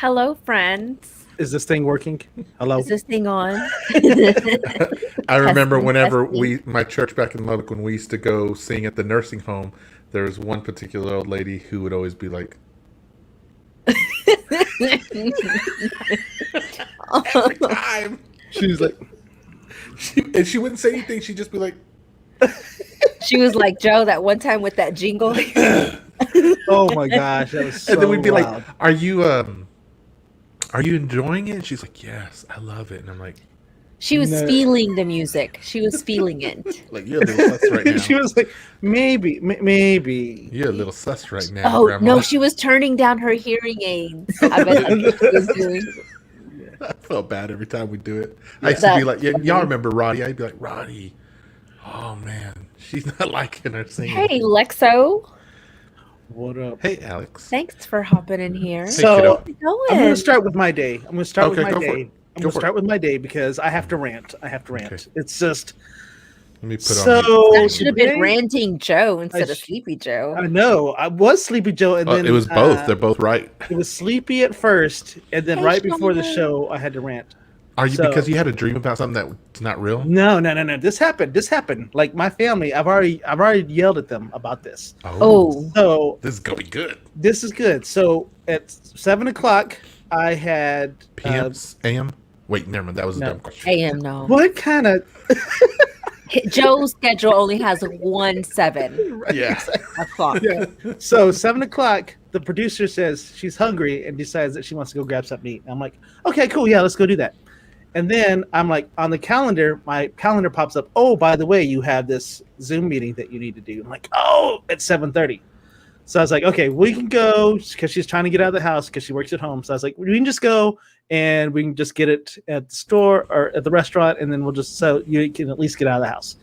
Hello, friends. Is this thing working? Hello? Is this thing on? I remember Testing, whenever testing. my church back in Lubbock, when we used to go sing at the nursing home, there was one particular old lady who would always be like, every time. She's like, And she wouldn't say anything. She'd just be like, She was like, Joe, that one time with that jingle. oh my gosh, that was so and then we'd be loud. like, are you enjoying it? And she's like, yes, I love it. And I'm like, She was No. feeling the music. She was feeling it. you're a little sus right now. She was like, maybe. You're a little sus right now, Oh, Grandma. no, she was turning down her hearing aids. I bet that's what she was doing. I felt bad every time we do it. I used to be like, y'all remember Roddy? I'd be like, Roddy, oh man, she's not liking her singing. Hey, Lexo. What up? Hey, Alex. Thanks for hopping in here. Hey, So kiddo. How's it going? I'm going to start with my day. I'm going to start with Okay, my go for day. it. I'm Go going to for start with my day because I have to rant. Okay. It's just Let me put on. so. That should have been today- ranting Joe instead I of sh- Sleepy Joe. I know. I was Sleepy Joe, and then It was both. They're both right. It was sleepy at first, and then Hey, right before the Shona. show, I had to rant. Are you So- because you had a dream about something that's not real? No. This happened. Like my family, I've already yelled at them about this. Oh, So This is gonna be good. this is good. So at 7:00, I had PM, AM. Wait, never mind. That was a no. dumb question. AM no. what kind of Joe's schedule only has 1-7 Yeah. o'clock. yeah. So 7:00, the producer says she's hungry and decides that she wants to go grab something to eat. I'm like, okay, cool, yeah, let's go do that. And then I'm like, on the calendar, my calendar pops up. Oh, by the way, you have this Zoom meeting that you need to do. I'm like, oh, at 7:30. So I was like, okay, we can go because she's trying to get out of the house because she works at home. So I was like, we can just go and we can just get it at the store or at the restaurant, and then we'll just so you can at least get out of the house.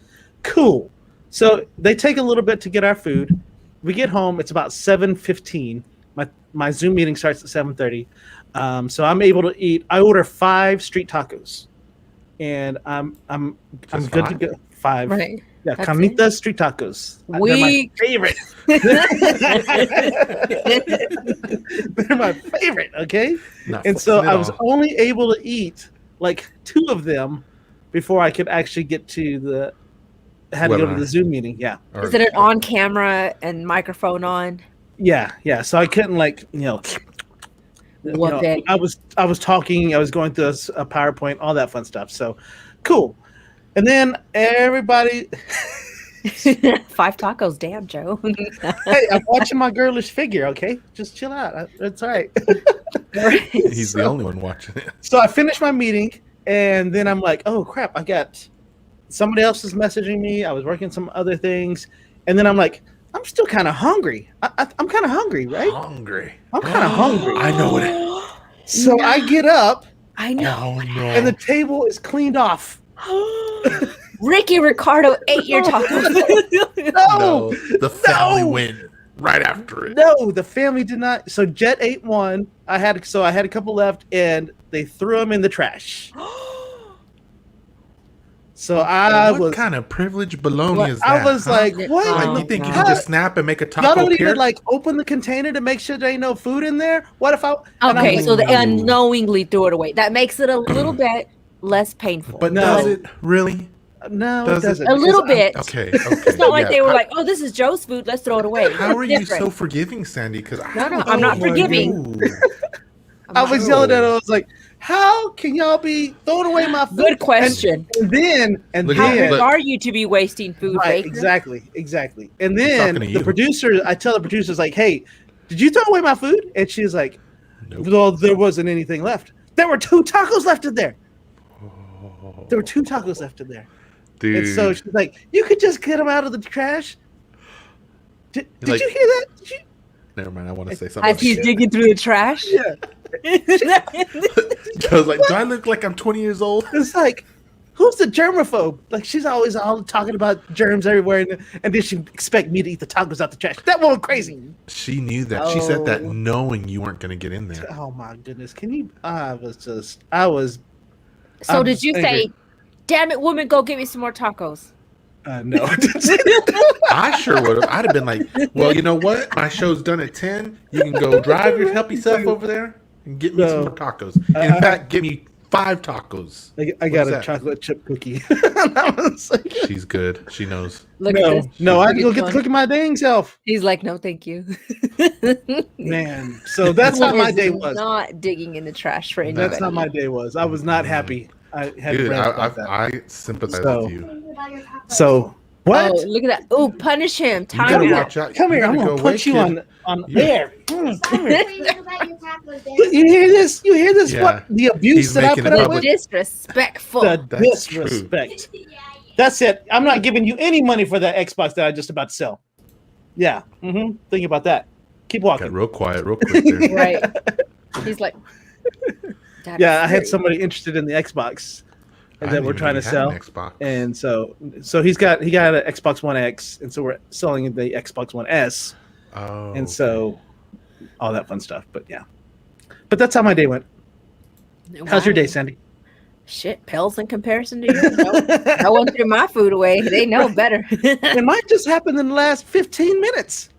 Cool. So they take a little bit to get our food. We get home. It's about 7:15. My Zoom meeting starts at 7:30. So I'm able to eat. I order 5 street tacos, and I'm Just good to five? go. 5. Right. Yeah, That's carnitas street tacos. They're my We favorite. They're my favorite. Okay. Not And so flexing at I was all. only able to eat like 2 of them before I could actually get to the. Had to go to Webinar. the Zoom meeting. Yeah. Or- is it an on camera and microphone on? Yeah. So I couldn't Whoop it. I was talking. I was going through a PowerPoint, all that fun stuff. So cool. And then everybody. 5 tacos, damn Joe. Hey, I'm watching my girlish figure. Okay, just chill out. It's all right. He's the only one watching it. So I finished my meeting, and then I'm like, oh crap, I got somebody else is messaging me. I was working some other things, and then I'm like, I'm still kind of hungry. I'm kind of hungry, right? Hungry. I'm kind of hungry. I know it. So I get up, I know. Oh no. and the table is cleaned off. Ricky Ricardo ate your tacos. No, the family No. went right after it. No, the family did not. So Jet ate one. I had a couple left, and they threw them in the trash. So I What was. kind of privileged baloney is that? I was huh? like, Yeah. what? Oh, Like, you think you God. can just snap and make a taco Y'all don't appear? even like open the container to make sure there ain't no food in there. What if I? and I'm Okay, like, so they Ooh. unknowingly threw it away. That makes it a little bit less painful. But No. does it really? no, does it it? doesn't. A little because bit. Okay. It's not like yeah. they were How- like, "Oh, this is Joe's food. Let's throw it away." How are It's you different. so forgiving, Sandy? Because No, I'm not forgiving. I was yelling at her. I was like, "How can y'all be throwing away my food?" Good question. And then, Look How at then, rich are you to be wasting food, right, Baker? exactly. And He's then talking to the you. producer, I tell the producers like, "Hey, did you throw away my food?" And she's like, Nope. "Well, there wasn't anything left. There were 2 tacos left in there. Oh, There were 2 tacos left in there." dude. And so she's like, "You could just get them out of the trash." Did Like- you hear that? Did you? Never mind. I want to say something. As he's digging through the trash. Yeah. I was like, do I look like I'm 20 years old? It's like, who's the germaphobe? Like, she's always all talking about germs everywhere, and then she expect me to eat the tacos out the trash. That woman crazy. She knew that. She said that Oh. knowing you weren't going to get in there. Oh my goodness! Can you? I was. So I'm did you angry. say, "Damn it, woman, go get me some more tacos"? No. I sure would have. I'd have been like, well, you know what? My show's done at 10. You can go drive your help yourself over there. And get me some more tacos. In fact, give me 5 tacos. I got a chocolate chip cookie. She's good. She knows. Look at this. No, I had to go get the cookie my dang self. He's like, no, thank you. Man, so that's how my day was. Not digging in the trash for anybody. That's how my day was. I was not happy. I had Dude, I sympathize with you. So what? Oh, look at that. Oh, punish him. You Time gotta out. watch out. Come here. I'm gonna punch you on there. Come here. You You hear this? You hear this? Yeah. What the abuse He's that I making put it up public. with? Disrespectful. The That's true. disrespect. That's it. I'm not giving you any money for that Xbox that I just about to sell. Yeah. Think about that. Keep walking. Got real quiet, real quick there. Right. He's like, Yeah, I had somebody interested in the Xbox I that didn't we're even trying know to you sell, had an Xbox. and so he got an Xbox One X, and so we're selling the Xbox One S, and so all that fun stuff. But yeah, but that's how my day went. How's your day, Sandy? Shit, pales in comparison to you. No one threw my food away. They know better. And mine just happened in the last 15 minutes.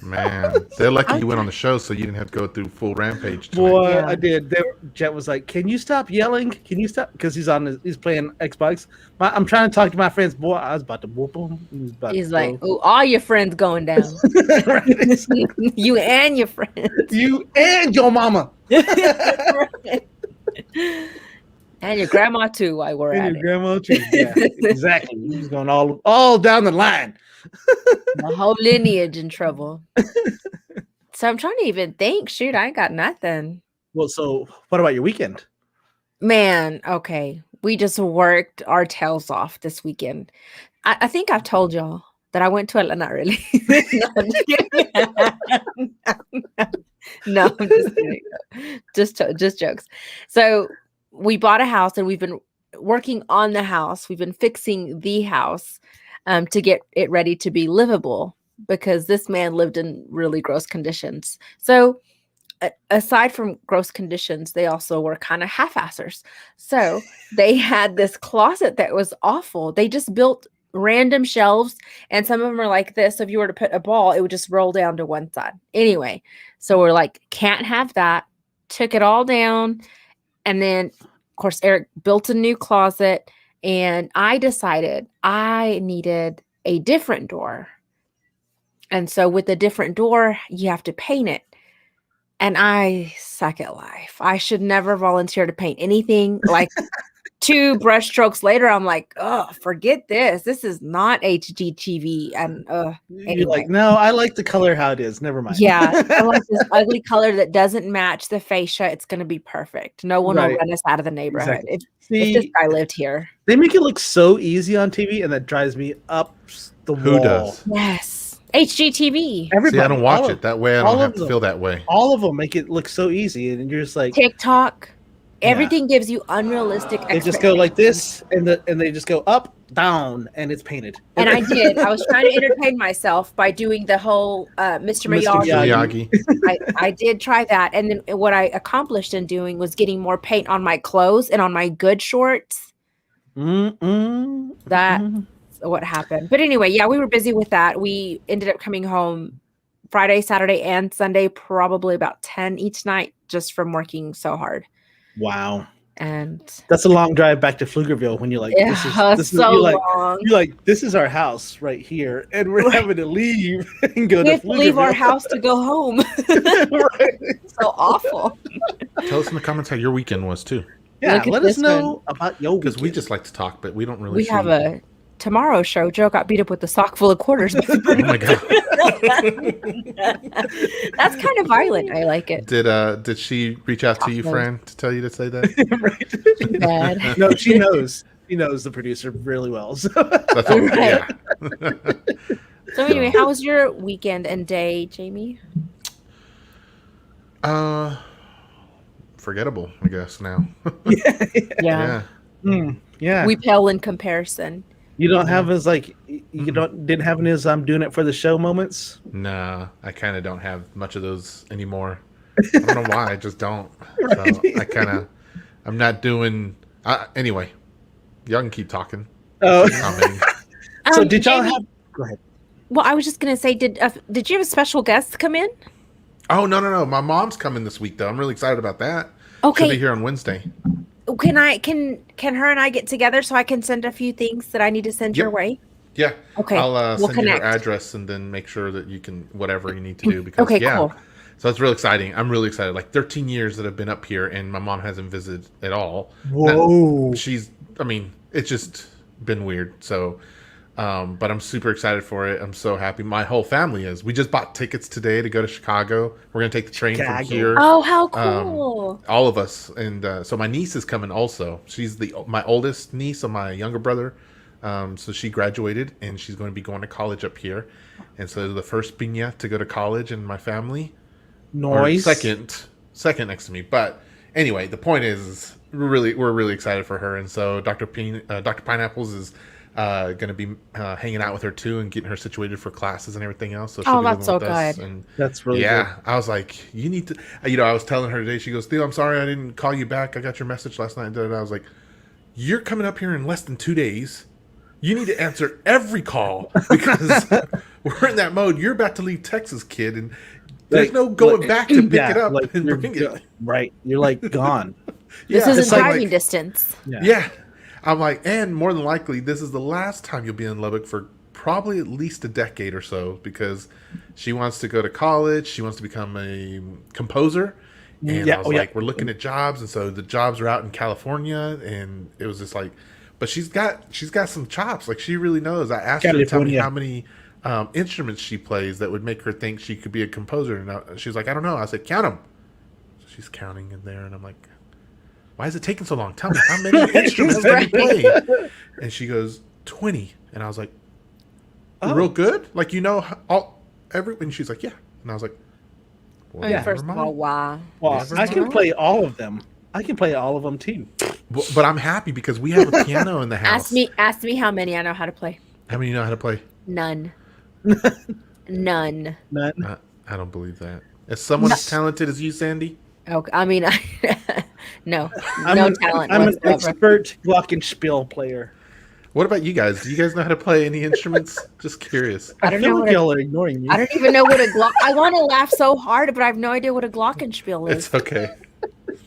Man, they're lucky you went on the show, so you didn't have to go through full rampage tonight. Boy, Yeah. I did. Jet was like, "Can you stop yelling? Can you stop?" Because he's playing Xbox. I'm trying to talk to my friends. Boy, I was about to whoop him. He's like, oh, all your friends going down. Right. You and your friends. You and your mama. And your grandma too, while we're at And it. your grandma too. Yeah, exactly. He's going all down the line. The whole lineage in trouble. So I'm trying to even think. Shoot, I ain't got nothing. Well, so what about your weekend? Man, okay. We just worked our tails off this weekend. I think I've told y'all that I went to Atlanta. Not really. No, I'm just kidding. No, I'm just kidding. Just jokes. So we bought a house and we've been working on the house. We've been fixing the house to get it ready to be livable because this man lived in really gross conditions. So aside from gross conditions, they also were kind of half-assers. So they had this closet that was awful. They just built random shelves, and some of them are like this. So if you were to put a ball, it would just roll down to one side. Anyway, so we're like, can't have that. Took it all down. And then, of course, Eric built a new closet, and I decided I needed a different door. And so with a different door, you have to paint it. And I suck at life. I should never volunteer to paint anything. Like 2 brush strokes later, I'm like, oh, forget this. This is not HGTV. And You're anyway. like, no, I like the color how it is. Never mind. Yeah, I like this ugly color that doesn't match the fascia. It's going to be perfect. No one will Right. run us out of the neighborhood Exactly. if this guy lived here. They make it look so easy on TV, and that drives me up the Who wall. does? Yes, HGTV, Everybody. See, I don't watch it. That way I all don't have of to them. feel that way. All of them make it look so easy, and you're just like, TikTok. Everything gives you unrealistic they just go like this, and they just go up, down, and it's painted. And I did. I was trying to entertain myself by doing the whole Mr. Mr. Miyagi. Miyagi. I did try that. And then what I accomplished in doing was getting more paint on my clothes and on my good shorts. That's what happened. But anyway, yeah, we were busy with that. We ended up coming home Friday, Saturday, and Sunday, probably about 10 each night, just from working so hard. Wow. And That's a long drive back to Pflugerville when you're like, this is so you're like, long. you're like, this is our house right here, and we're Right. having to leave and go We to have to leave our Pflugerville. house to go home. Right. So awful. Tell us in the comments how your weekend was too, Yeah, Look at let us this know about your because we weekend. just like to talk, but we don't really. We see- have a tomorrow show. Joe got beat up with a sock full of quarters. Oh my god! That's kind of violent. I like it. Did she reach out to you, Tacos. friend, to tell you to say that? Right. Bad. No, she knows. She knows the producer really well. So. That's all, Right. yeah. So anyway, how was your weekend and day, Jamie? Forgettable, I guess now. Yeah. Yeah. We pale in comparison. You don't have as like you didn't have any as I'm doing it for the show moments. Nah, I kind of don't have much of those anymore. I don't know why. I just don't. So I'm not doing. Anyway, y'all can keep talking. Oh, Commenting. so did y'all Jamie- have? Go ahead. Well, I was just gonna say, did you have a special guest come in? Oh no! My mom's coming this week though. I'm really excited about that. She'll be Okay. here on Wednesday. Can her and I get together so I can send a few things that I need to send your Yep. way? Yeah. Okay. I'll We'll send you her connect. address and then make sure that you can whatever you need to do because Okay, yeah. cool. So it's real exciting. I'm really excited. Like 13 years that I've been up here and my mom hasn't visited at all. Whoa. It's just been weird. So but I'm super excited for it. I'm so happy. My whole family is. We just bought tickets today to go to Chicago. We're gonna take the train from here. Oh, how cool. All of us, and so my niece is coming also. She's my oldest niece of my younger brother. So she graduated and she's going to be going to college up here, and so the first piña to go to college in my family. Noise. Or second next to me. But anyway, the point is we're really excited for her, and so Dr. Pineapples is going to be hanging out with her too and getting her situated for classes and everything else. So she'll be that's living so with us, good. and That's really yeah. good. I was like, you need to. I was telling her today. She goes, Theo, I'm sorry I didn't call you back. I got your message last night. And I was like, you're coming up here in less than 2 days. You need to answer every call because we're in that mode. You're about to leave Texas, kid, and there's no going back to pick it up and bring it. Right. You're like gone. This Yeah, isn't it's like- driving distance. Yeah. I'm like, and more than likely, this is the last time you'll be in Lubbock for probably at least a decade or so because she wants to go to college. She wants to become a composer. And I was like, we're looking at jobs. And so the jobs are out in California. And it was just like, but she's got some chops. Like she really knows. I asked her to tell me how many instruments she plays that would make her think she could be a composer. And she was like, I don't know. I said, count them. So she's counting in there. And I'm like, why is it taking so long? Tell me, how many instruments can you play? And she goes, 20. And I was like, real good? Like, and she's like, yeah. And I was like, well, First of all, wow. Well, I can play all of them. I can play all of them too. But I'm happy because we have a piano in the house. Ask me how many I know how to play. How many you know how to play? None. None. I don't believe that. Is someone as talented as you, Sandy? Okay, I mean, no talent I'm an whatsoever. expert glockenspiel player. What about you guys? Do you guys know how to play any instruments? Just curious. I don't feel know like what y'all are ignoring me. I don't even know what a glock. I want to laugh so hard, but I have no idea what a glockenspiel is. It's okay.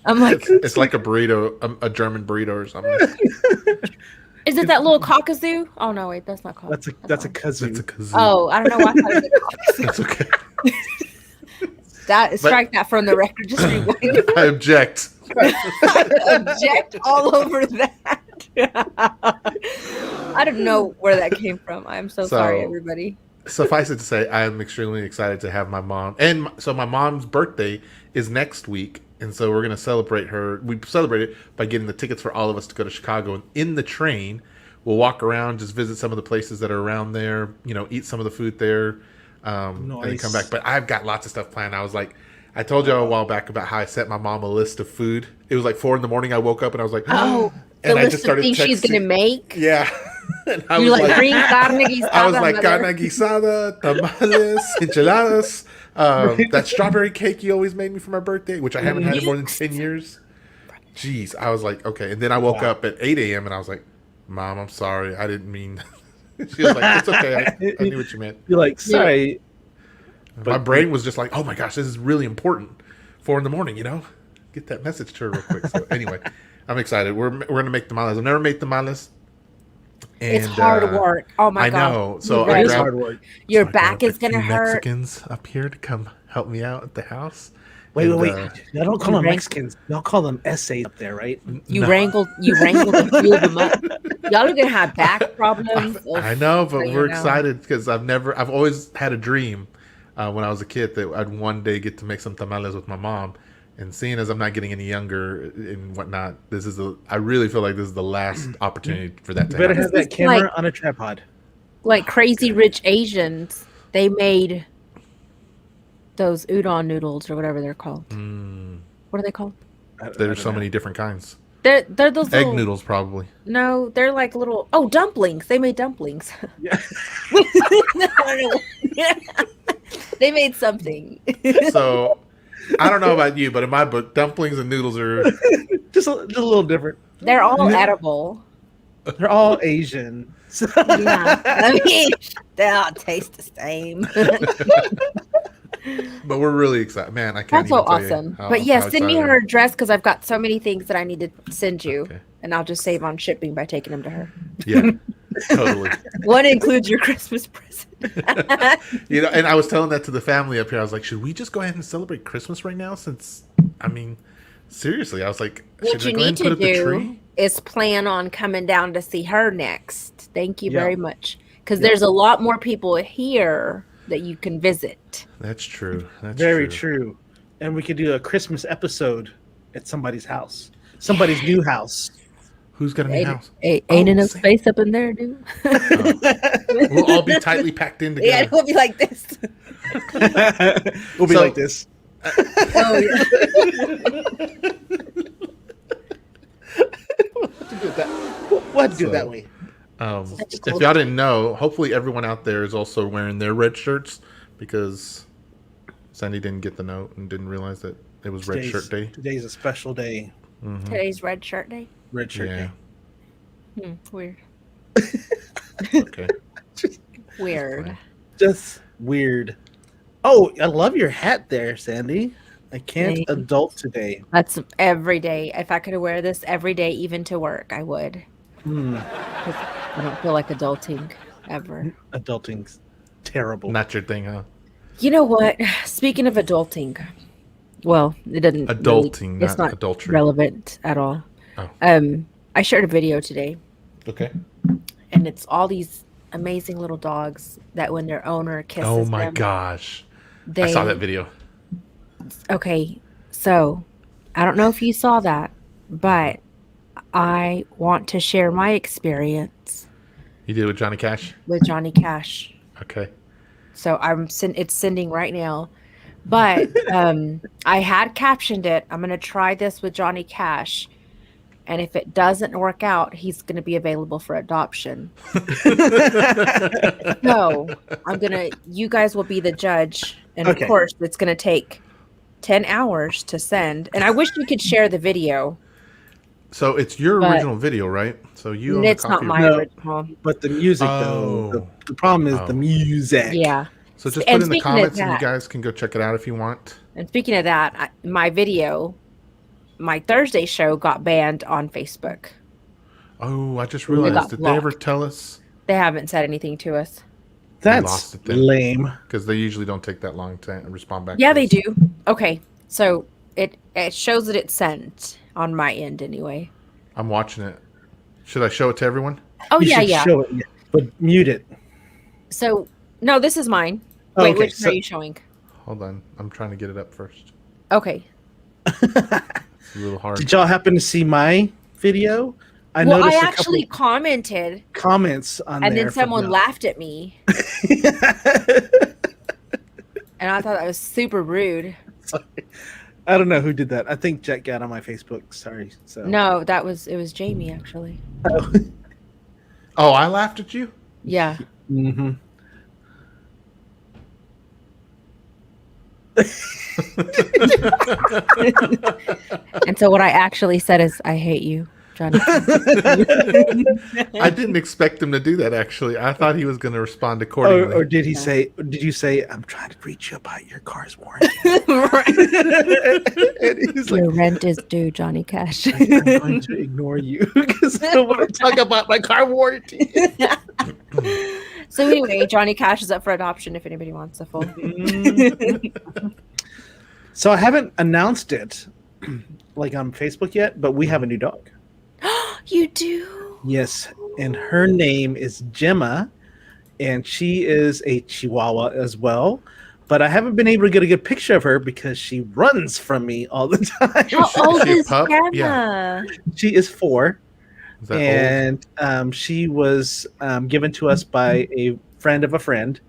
I'm like, It's like a burrito, a German burrito or something. is it that little cockazoo? Oh no, wait, that's not cockazoo. That's a kazoo. It's a kazoo. Oh, I don't know why. I thought it was a That's okay. strike that from the record. Just rewind. I object. Object all over that. I don't know where that came from. I'm so sorry, everybody. Suffice it to say, I am extremely excited to have my mom. And so my mom's birthday is next week. And so we're going to celebrate her. We celebrate it by getting the tickets for all of us to go to Chicago. And in the train, we'll walk around, just visit some of the places that are around there, eat some of the food there, and then come back. But I've got lots of stuff planned. I told you a while back about how I sent my mom a list of food. It was like 4 a.m. I woke up and I was like, oh, and the I list just started of things she's going to make. Yeah. And I You're was like, bring carne guisada. I was like, mother. carne guisada, tamales, enchiladas, that strawberry cake you always made me for my birthday, which I haven't had in more than 10 years. Jeez, I was like, okay. And then I woke up at 8 a.m. and I was like, Mom, I'm sorry. I didn't mean. She was like, it's okay. I knew what you meant. You're like, sorry. My brain was just like, oh my gosh, this is really important. 4 a.m, Get that message to her real quick. So anyway, I'm excited. We're going to make tamales. I've never made tamales. And, it's hard work. Oh my God. I know. So It is hard work. Your back is going to hurt. Mexicans up here to come help me out at the house. Wait. Y'all don't call them rank- Mexicans. Y'all call them essays up there, right? You wrangled and fueled them up. Y'all are going to have back problems. I know, but so we're excited because I've always had a dream when I was a kid that I'd one day get to make some tamales with my mom. And seeing as I'm not getting any younger and whatnot, I really feel like this is the last opportunity for that to You better happen. have that camera on a tripod. Like Crazy Rich Asians, they made those udon noodles or whatever they're called. What are they called? There's so many different kinds. They're those Egg little, noodles, probably. No, they're like little. Oh, dumplings. They made dumplings. Yeah. They made something. So I don't know about you, but in my book, dumplings and noodles are. just a little different. They're all edible. They're all Asian. Yeah, I mean, they all taste the same. But we're really excited, man. I can't That's so even tell you awesome. how, But yeah, how send me excited I her am. address because I've got so many things that I need to send you, Okay. and I'll just save on shipping by taking them to her. Yeah, totally. One includes your Christmas present. You know, and I was telling that to the family up here. I was like, should we just go ahead and celebrate Christmas right now? Since, I mean, seriously, I was like, What should you I go ahead need and put to up the do tree? is plan on coming down to see her next. Thank you Yeah. very much. Because Yeah. there's a lot more people here that you can visit. That's true. That's Very true. true. And we could do a Christmas episode at somebody's house, somebody's new house. Who's got a new house? Ain't enough Sam. space up in there, dude. We'll all be tightly packed in Yeah, together. it will be like this. We'll be So- like this. Oh, yeah. We'll have to do So- it that way. If y'all didn't know, hopefully everyone out there is also wearing their red shirts because Sandy didn't get the note and didn't realize that it was Red Shirt Day. Today's a special day. Today's Red Shirt Day. Red Shirt Yeah. Day. Weird. Okay. Weird. fine. Just weird. Oh, I love your hat there, Sandy. I can't Thanks. adult today. That's every day. If I could wear this every day, even to work, I would. Hmm. 'Cause I don't feel like adulting ever. Adulting's terrible. Not your thing, huh? You know what? Speaking of adulting, well, it doesn't. Adulting, it's not not adultery. relevant at all. Oh. I shared a video today, Okay. and it's all these amazing little dogs that when their owner kisses Oh my them, gosh. they, I saw that video. Okay, so I don't know if you saw that, but I want to share my experience You did it with Johnny Cash? with Johnny Cash. Okay. So it's sending right now. But I had captioned it. I'm going to try this with Johnny Cash. And if it doesn't work out, he's going to be available for adoption. So you guys will be the judge. And Okay. of course, it's going to take 10 hours to send. And I wish you could share the video. So it's your But- original video, right? So you own the It's not copy- my No. original. But the music, Oh. though, the problem is Oh. the music. Yeah. So just And put in the speaking of comments and you that- guys can go check it out if you want. And speaking of that, my video, my Thursday show got banned on Facebook. Oh, I just got realized. Did they ever blocked. tell us? They haven't said anything to us. That's lost it then. lame. Because they usually don't take that long to respond back. Yeah, to they us. do. Okay. So it shows that it's sent on my end anyway. I'm watching it. Should I show it to everyone? Oh, You yeah, should yeah. show it, but mute it. So, no, this is mine. Oh, Wait, okay, which one so- are you showing? Hold on. I'm trying to get it up first. Okay. It's a little hard. Did y'all happen to see my video? I Well, I noticed actually a couple commented, comments on and there. then someone from laughed at me, and I thought that was super rude. Sorry. I don't know who did that. I think Jack got on my Facebook. Sorry. So No, it was Jamie, actually. Oh, I laughed at you? Yeah. hmm And so what I actually said is, I hate you, Johnny. I didn't expect him to do that, actually. I thought he was going to respond accordingly. Or did he say? Did you say? I'm trying to reach you about your car's warranty. And he's like, Your rent is due, Johnny Cash. I'm going to ignore you because I don't want to talk about my car warranty. So anyway, Johnny Cash is up for adoption if anybody wants a full. So I haven't announced it like on Facebook yet, but we have a new dog. You do? Yes, and her name is Gemma, and she is a Chihuahua as well. But I haven't been able to get a good picture of her because she runs from me all the time. How old she a is pup? Gemma? Yeah. She is 4, Is that old? and she was given to us by a friend of a friend,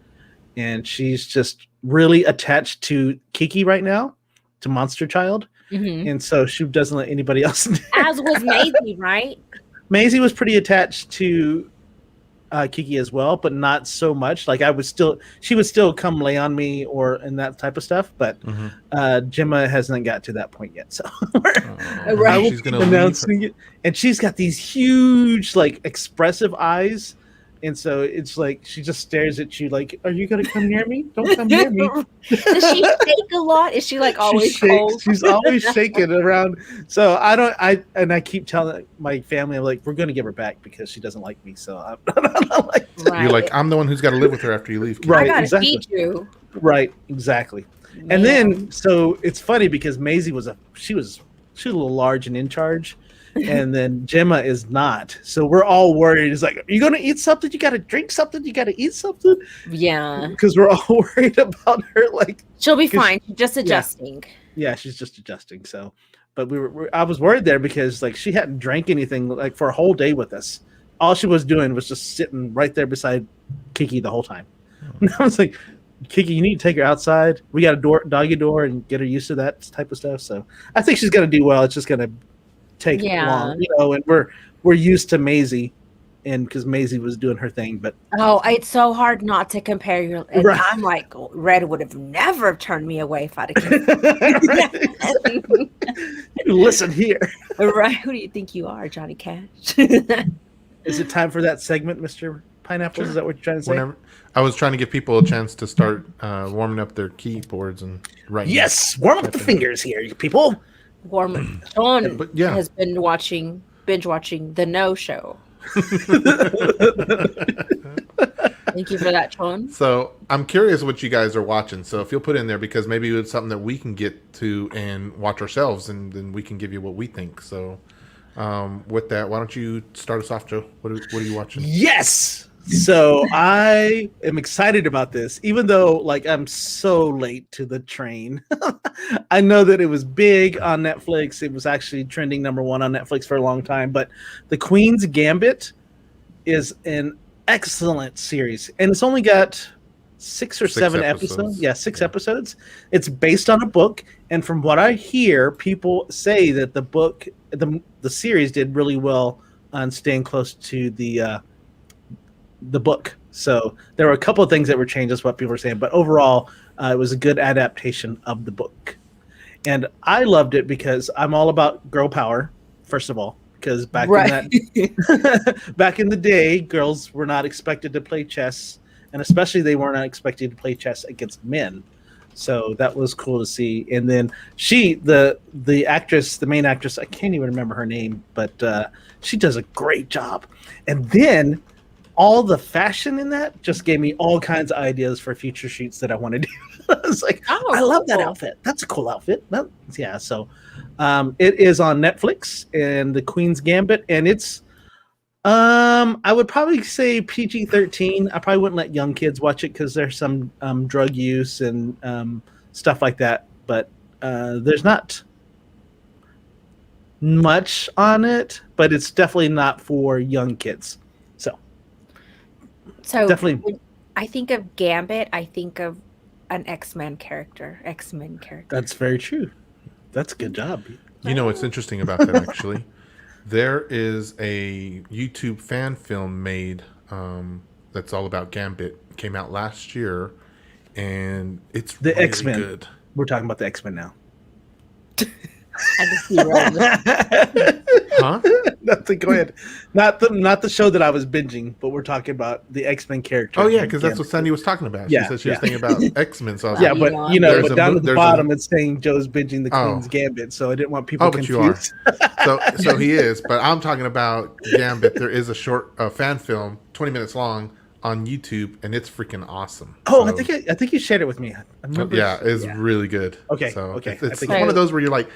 and she's just really attached to Kiki right now, to Monster Child, Mhm. and so she doesn't let anybody else. As was Maisie, right? Maisie was pretty attached to Kiki as well, but not so much. Like she would still come lay on me and that type of stuff. But Gemma hasn't got to that point yet. So Right. I will She's keep gonna leave announcing it. And she's got these huge, like expressive eyes. And so it's like she just stares at you like, "Are you gonna come near me? Don't come near me." Does she shake a lot? Is she like always cold? She's always shaking around. So I keep telling my family, I'm like, we're gonna give her back because she doesn't like me. So I'm not like, Right. You're like, I'm the one who's got to live with her after you leave. Kid. I Right, gotta exactly. feed you. Right, exactly. And then so it's funny because Maisie was a little large and in charge. And then Gemma is not. So we're all worried. It's like, are you going to eat something? You got to drink something? You got to eat something? Yeah. Because we're all worried about her. Like, She'll be fine. She's just adjusting. Yeah, she's just adjusting. So, but I was worried there because like she hadn't drank anything like for a whole day with us. All she was doing was just sitting right there beside Kiki the whole time. And I was like, Kiki, you need to take her outside. We got a doggy door and get her used to that type of stuff. So I think she's going to do well. It's just going to take long, and we're used to Maisie, and because Maisie was doing her thing, but it's so hard not to compare your. Right. I'm like, Red would have never turned me away if I'd have. Listen here, Right? Who do you think you are, Johnny Cash? Is it time for that segment, Mr. Pineapples? Sure. Is that what you're trying to say? Whenever I was trying to give people a chance to start warming up their keyboards and writing. Yes, warm up the fingers here, you people. Warm. Sean Yeah. has been binge watching The No Show. Thank you for that, Sean. So I'm curious what you guys are watching. So if you'll put in there, because maybe it's something that we can get to and watch ourselves, and then we can give you what we think. So with that, why don't you start us off, Joe? What are you watching? Yes. So I am excited about this, even though like I'm so late to the train. I know that it was big on Netflix. It was actually trending #1 on Netflix for a long time. But The Queen's Gambit is an excellent series, and it's only got 6 or 7 episodes. Yeah, 6 episodes. It's based on a book, and from what I hear, people say that the book, the series did really well on staying close to the book. So there were a couple of things that were changed, is what people were saying, but overall it was a good adaptation of the book. And I loved it because I'm all about girl power, first of all, because back in the day, girls were not expected to play chess, and especially they were not expected to play chess against men. So that was cool to see. And then the actress, the main actress, I can't even remember her name, but she does a great job. And then all the fashion in that just gave me all kinds of ideas for future shoots that I want to do. I was like, I love that outfit. That's a cool outfit. So it is on Netflix, and The Queen's Gambit, and it's I would probably say PG-13. I probably wouldn't let young kids watch it because there's some drug use and stuff like that. But there's not much on it, but it's definitely not for young kids. So definitely. When I think of Gambit, I think of an X-Men character. That's very true. That's a good job. You know what's interesting about that, actually? There is a YouTube fan film made that's all about Gambit. Came out last year, and it's the really X-Men. good. We're talking about the X-Men now. I just see Red. Huh? Nothing. Go ahead. Not the show that I was binging, but we're talking about the X-Men character. Oh yeah, because that's what Sandy was talking about. She said she was thinking about X-Men. So I was yeah, like, but but down at the bottom it's saying Joe's binging the Queen's Gambit, so I didn't want people confused. So he is, but I'm talking about Gambit. There is a short fan film, 20 minutes long, on YouTube, and it's freaking awesome. Oh, so, I think you shared it with me. I remember. Yeah, it's really good. Okay, so okay. It's one of those where you're like,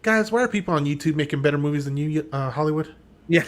guys, why are people on YouTube making better movies than you, Hollywood? Yeah.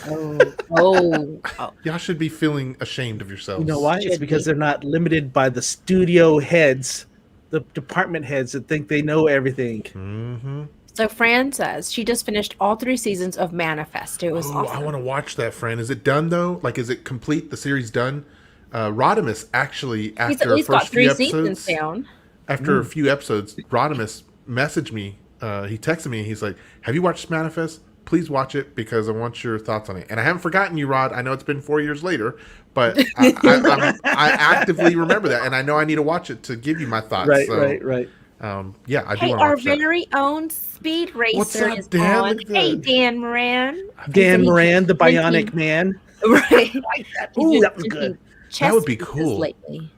Oh. Y'all should be feeling ashamed of yourselves. You know why? It's because they're not limited by the studio heads, the department heads that think they know everything. Mm-hmm. So Fran says she just finished all 3 seasons of Manifest. It was awesome. I want to watch that, Fran. Is it done, though? Like, is it complete? The series done? Rodimus actually, after he's first got 3 few seasons episodes, down. After a few episodes, Rodimus messaged me. He texted me. He's like, "Have you watched Manifest? Please watch it because I want your thoughts on it." And I haven't forgotten you, Rod. I know it's been 4 years later, but I actively remember that, and I know I need to watch it to give you my thoughts. Right. Yeah, I do Hey, want to our watch that. very own Speed What's Racer up, is Dan? on. Look at Hey, that. Dan Moran. Dan He said Moran, the he's been Bionic Man. right. Like that. He's Ooh, been that was good. printing That chess would be pieces cool. lately.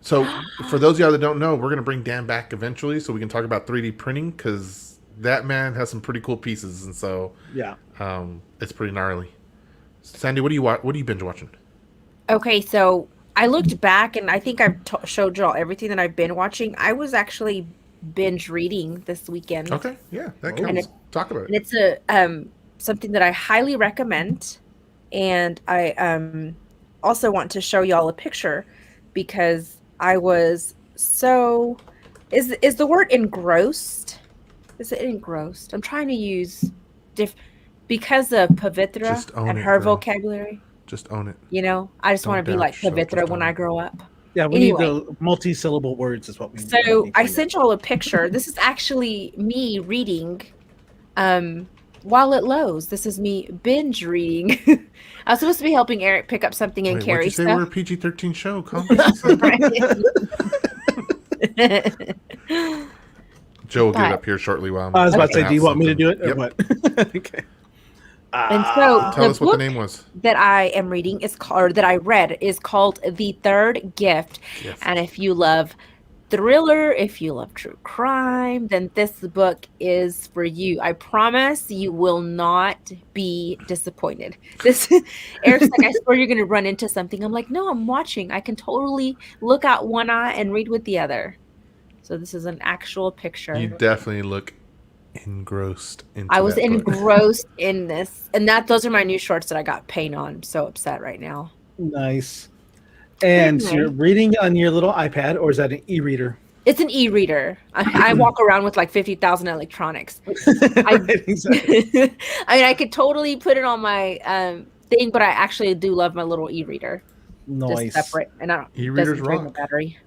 So, for those of y'all that don't know, we're going to bring Dan back eventually so we can talk about 3D printing because that man has some pretty cool pieces. And so, Yeah. it's pretty gnarly. Sandy, what are you binge watching? Okay, so I looked back and I think I've showed y'all everything that I've been watching. I was actually binge reading this weekend. Okay, yeah, that Oh. counts. Talk about And it. it's a something that I highly recommend. And I also want to show y'all a picture because I was so is the word engrossed? Is it engrossed? I'm trying to use because of Pavitra Just own and it, her girl. vocabulary. Just own it. You know, I just Don't want to be doubt like yourself, Pavitra just when own I it. grow up. Yeah, we Anyway. need the multi-syllable words is what we need. So I sent y'all a picture. This is actually me reading while it loads. This is me binge reading. I was supposed to be helping Eric pick up something and Wait, carry what'd you say? stuff. We're a PG-13 show. Calm down. Joe will get it But- up here shortly while I'm I was about to say, typing do you out want me to do it something. or Yep. what? Okay. And so Tell the us what the book name was. that I am reading is called, or that I read is called The Third Gift. Gift. And if you love thriller, if you love true crime, then this book is for you. I promise you will not be disappointed. This Eric's like, I swear you're gonna run into something. I'm like, no, I'm watching. I can totally look out one eye and read with the other. So this is an actual picture. You definitely look engrossed into I was that book. engrossed in this, and those are my new shorts that I got paint on. I'm so upset right now. Nice. And so Anyway. you're reading on your little iPad, or is that an e-reader? It's an e-reader. I walk around with like 50,000 electronics. Exactly. I mean, I could totally put it on my thing, but I actually do love my little e-reader. Nice. Just separate, and I don't. E-readers doesn't drain the rock. battery.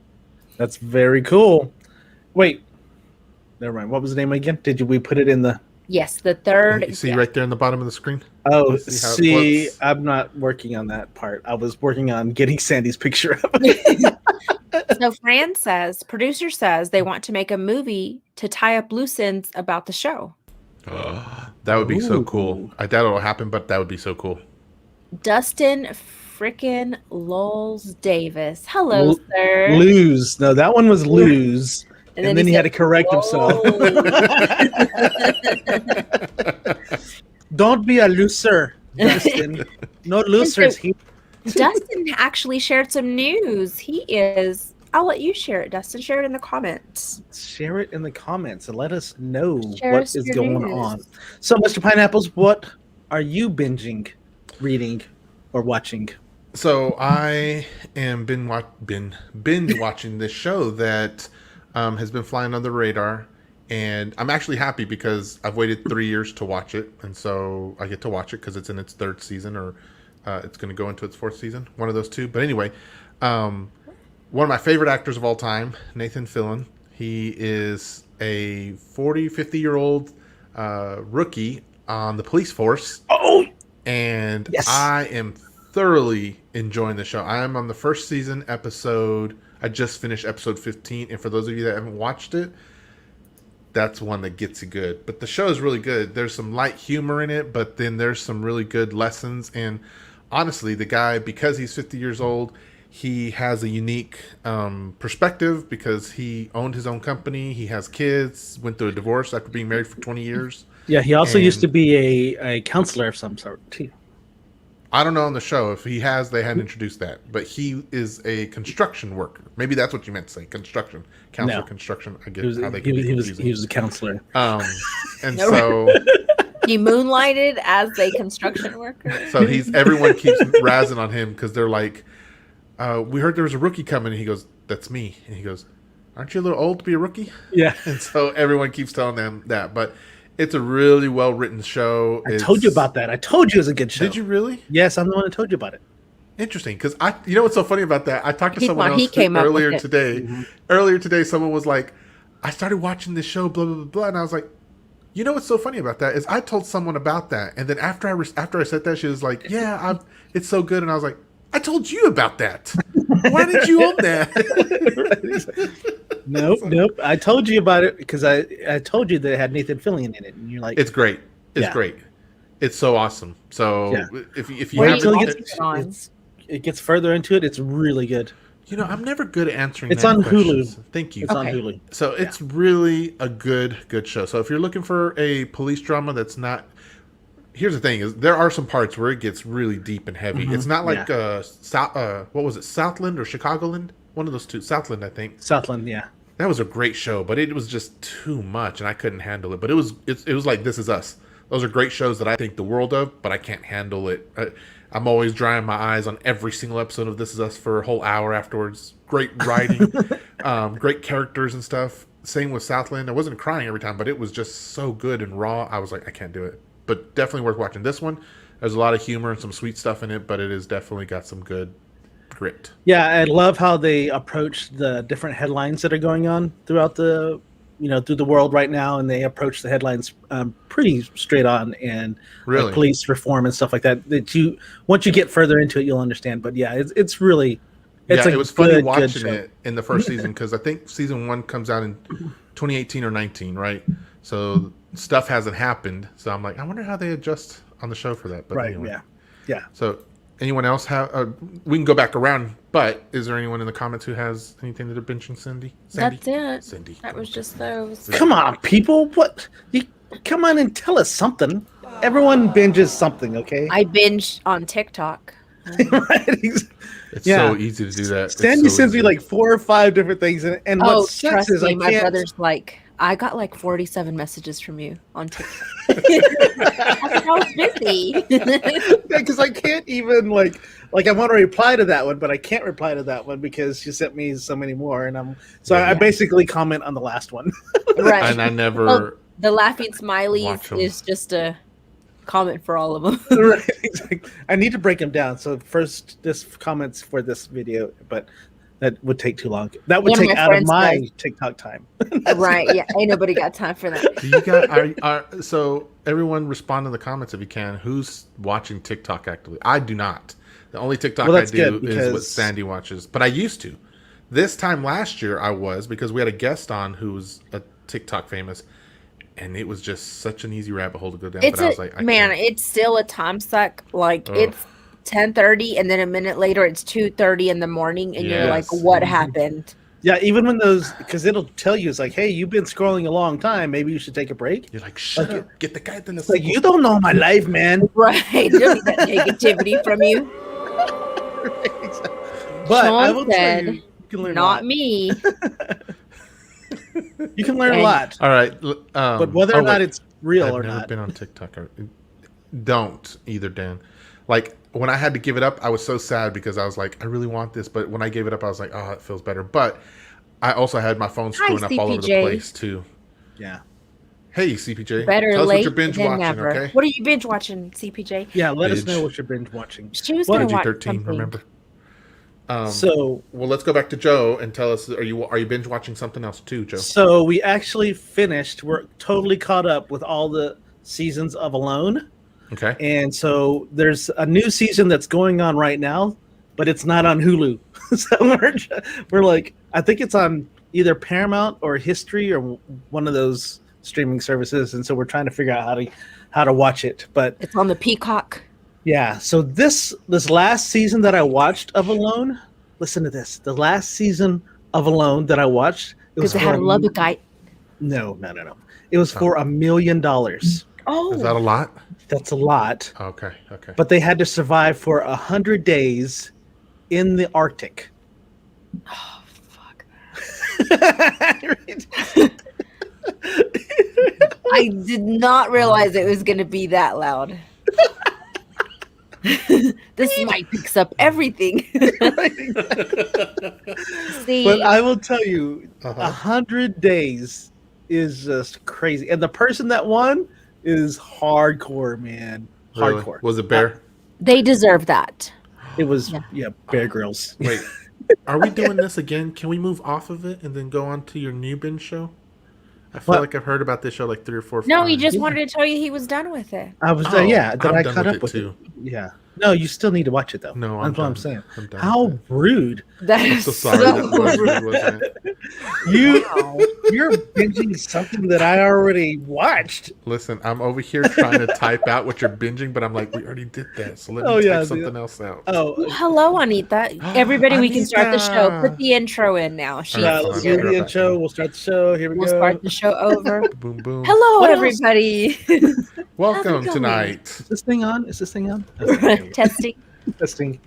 That's very cool. Wait. Never mind. What was the name again? We put it in the... Yes, the third. You see gift. right there in the bottom of the screen? Oh, See how it see, floats? I'm not working on that part. I was working on getting Sandy's picture up. So Fran says, producer says they want to make a movie to tie up loose ends about the show. That would be so Ooh. cool. I doubt it'll happen, but that would be so cool. Dustin frickin' Lowles Davis. Hello, L- sir. Lose. No, that one was lose. And then he had to correct himself. Don't be a loser, Dustin. No losers here. Dustin actually shared some news. I'll let you share it, Dustin. Share it in the comments. Share it in the comments and let us know Share what us is your going news. on. So, Mr. Pineapples, what are you binging, reading, or watching? So I am binge watching this show that has been flying under the radar, and I'm actually happy because I've waited 3 years to watch it, and so I get to watch it because it's in its third season, or it's going to go into its fourth season, one of those two. But anyway, one of my favorite actors of all time, Nathan Fillion. He is a 50-year-old rookie on the police force. Oh, And yes. I am thoroughly enjoying the show. I am on the first season episode. I just finished episode 15. And for those of you that haven't watched it, that's one that gets you good. But the show is really good. There's some light humor in it, but then there's some really good lessons. And honestly, the guy, because he's 50 years old, he has a unique perspective because he owned his own company. He has kids, went through a divorce after being married for 20 years. yeah. He also used to And- be a counselor of some sort, too. I don't know on the show if he has. They hadn't introduced that, but he is a construction worker. Maybe that's what you meant to say. Construction, counselor, No. construction. I He get was, how they can be he confusing. was a counselor. And No. He moonlighted as a construction worker. so everyone keeps razzing on him because they're like, "We heard there was a rookie coming." And he goes, "That's me." And he goes, "Aren't you a little old to be a rookie?" Yeah. And so everyone keeps telling them that, but it's a really well written show. I told you about that. I told you it was a good show. Did you really? Yes, I'm the one that told you about it. Interesting, because you know what's so funny about that? I talked to He someone thought he else came up earlier with it. today. Mm-hmm. Earlier today, someone was like, "I started watching this show, blah blah blah blah," and I was like, "You know what's so funny about that is I told someone about that, and then after I said that, she was like, yeah, it's so good,' and I was like, I told you about that. Why didn't you own that?" Nope. I told you about it because I told you that it had Nathan Fillion in it, and you're like, It's great. It's Yeah. great. It's so awesome. So Yeah. if you Where haven't, you until watching it gets further into it, it's really good. I'm never good at answering. It's that on questions. Hulu. Thank you. It's on Okay. Hulu. So it's really a good show. So if you're looking for a police drama that's not, here's the thing: is there are some parts where it gets really deep and heavy. It's not like what was it, Southland or Chicagoland? One of those two, Southland, I think. Southland, yeah. That was a great show, but it was just too much, and I couldn't handle it. But it was like This Is Us. Those are great shows that I think the world of, but I can't handle it. I'm always drying my eyes on every single episode of This Is Us for a whole hour afterwards. Great writing, great characters and stuff. Same with Southland. I wasn't crying every time, but it was just so good and raw. I was like, I can't do it. But definitely worth watching. This one, there's a lot of humor and some sweet stuff in it, but it has definitely got some good grit. Yeah, I love how they approach the different headlines that are going on throughout the, through the world right now, and they approach the headlines pretty straight on, and Really? like police reform and stuff like that. That you once you get further into it, you'll understand. But yeah, it's really, It was funny good watching show. it in the first season because I think season 1 comes out in 2018 or 19, right? So stuff hasn't happened. So I'm like, I wonder how they adjust on the show for that. But Right? anyway. Yeah. So anyone else have? We can go back around. But is there anyone in the comments who has anything that they're binging, Cindy? That's it. Cindy. That was just those. Come on, people! What? You come on and tell us something. Everyone binges something, okay? I binge on TikTok. Right? It's Yeah. so easy to do that. It's Sandy so sends me easy. like 4 or 5 different things, and Oh, what sucks trust is me, I my can't. brother's like, I got like 47 messages from you on TikTok. I was busy. Because I can't even like I want to reply to that one, but I can't reply to that one because she sent me so many more, and I basically comment on the last one. Right. And I never. Well, the laughing Watch smileys 'em. is just a comment for all of them. Right, exactly. I need to break them down. So first, this comments for this video, but that would take too long. That would One of take my out of friends my does. TikTok time. Right. Yeah. Ain't nobody got time for that. Do you guys so everyone respond in the comments if you can. Who's watching TikTok actively? I do not. The only TikTok Well, I that's do good, is what because- Sandy watches. But I used to. This time last year I was, because we had a guest on who was a TikTok famous, and it was just such an easy rabbit hole to go down. It's But I was like, man, can't. it's still a time suck. Like Ugh. it's 10:30, and then a minute later it's 2:30 in the morning, and you're like, Yes. "What happened?" Yeah, even when because it'll tell you, it's like, hey, you've been scrolling a long time. Maybe you should take a break. You're like, shut Like, up, get the guy in the It's like, you don't know my life, man. Right? Don't need that negativity from you. But Sean I will tell said, you, you can learn a Not lot. me. You can learn a And- lot. All right. But whether or not it's real I've or never not. been on TikTok. Don't either, Dan. Like when I had to give it up, I was so sad because I was like, I really want this, but when I gave it up, I was like, oh, it feels better. But I also had my phone screwing up all over the CPJ. place too. Yeah. Hey, CPJ, Better tell us what late you're binge than watching, never. okay? What are you binge watching, CPJ? Yeah, let us Binge. know what you're binge watching. She was What gonna PG watch 13, something. remember? So Well, let's go back to Joe and tell us: are you binge watching something else too, Joe? So we actually finished. We're totally caught up with all the seasons of Alone. Okay. And so there's a new season that's going on right now, but it's not on Hulu. So we're like, I think it's on either Paramount or History or one of those streaming services. And so we're trying to figure out how to watch it. But It's on the Peacock. yeah, so this last season that I watched of Alone, listen to this. The last season of Alone that I watched, Because it had a Lubbockite. No. It was for $1 million. Oh, Is that a lot? That's a lot. Okay. But they had to survive for 100 days in the Arctic. oh, fuck. I did not realize it was going to be that loud. This mic picks up everything. See, But I will tell you, Uh-huh. 100 days is just crazy. And the person that won is hardcore, man. Really? Hardcore. Was it Bear? they deserve that. It was, Bear Grylls. Wait, are we doing this again? Can we move off of it and then go on to your new binge show? I feel What? like I've heard about this show like 3 or 4 No, times. he just wanted to tell you he was done with it. I was, Oh, that I'm I done caught with up it with too. it. Yeah. No, you still need to watch it though. No, That's what I'm saying. I'm done. How with it. rude! That I'm is so sorry. That was rude. rude, wasn't it? You're binging something that I already watched. Listen, I'm over here trying to type out what you're binging, but I'm like, we already did that, so let me Oh, yeah, type something else out. Oh, Hello, Anita. Everybody, we can start the show. Put Anita! the intro in now. She's Alright, let's hold do on. the intro. We'll start the show. Here we We'll go. start the show over. Boom, boom. Hello, What else? everybody. Welcome going? tonight. Is this thing on? Is this thing on? Okay, Testing. testing.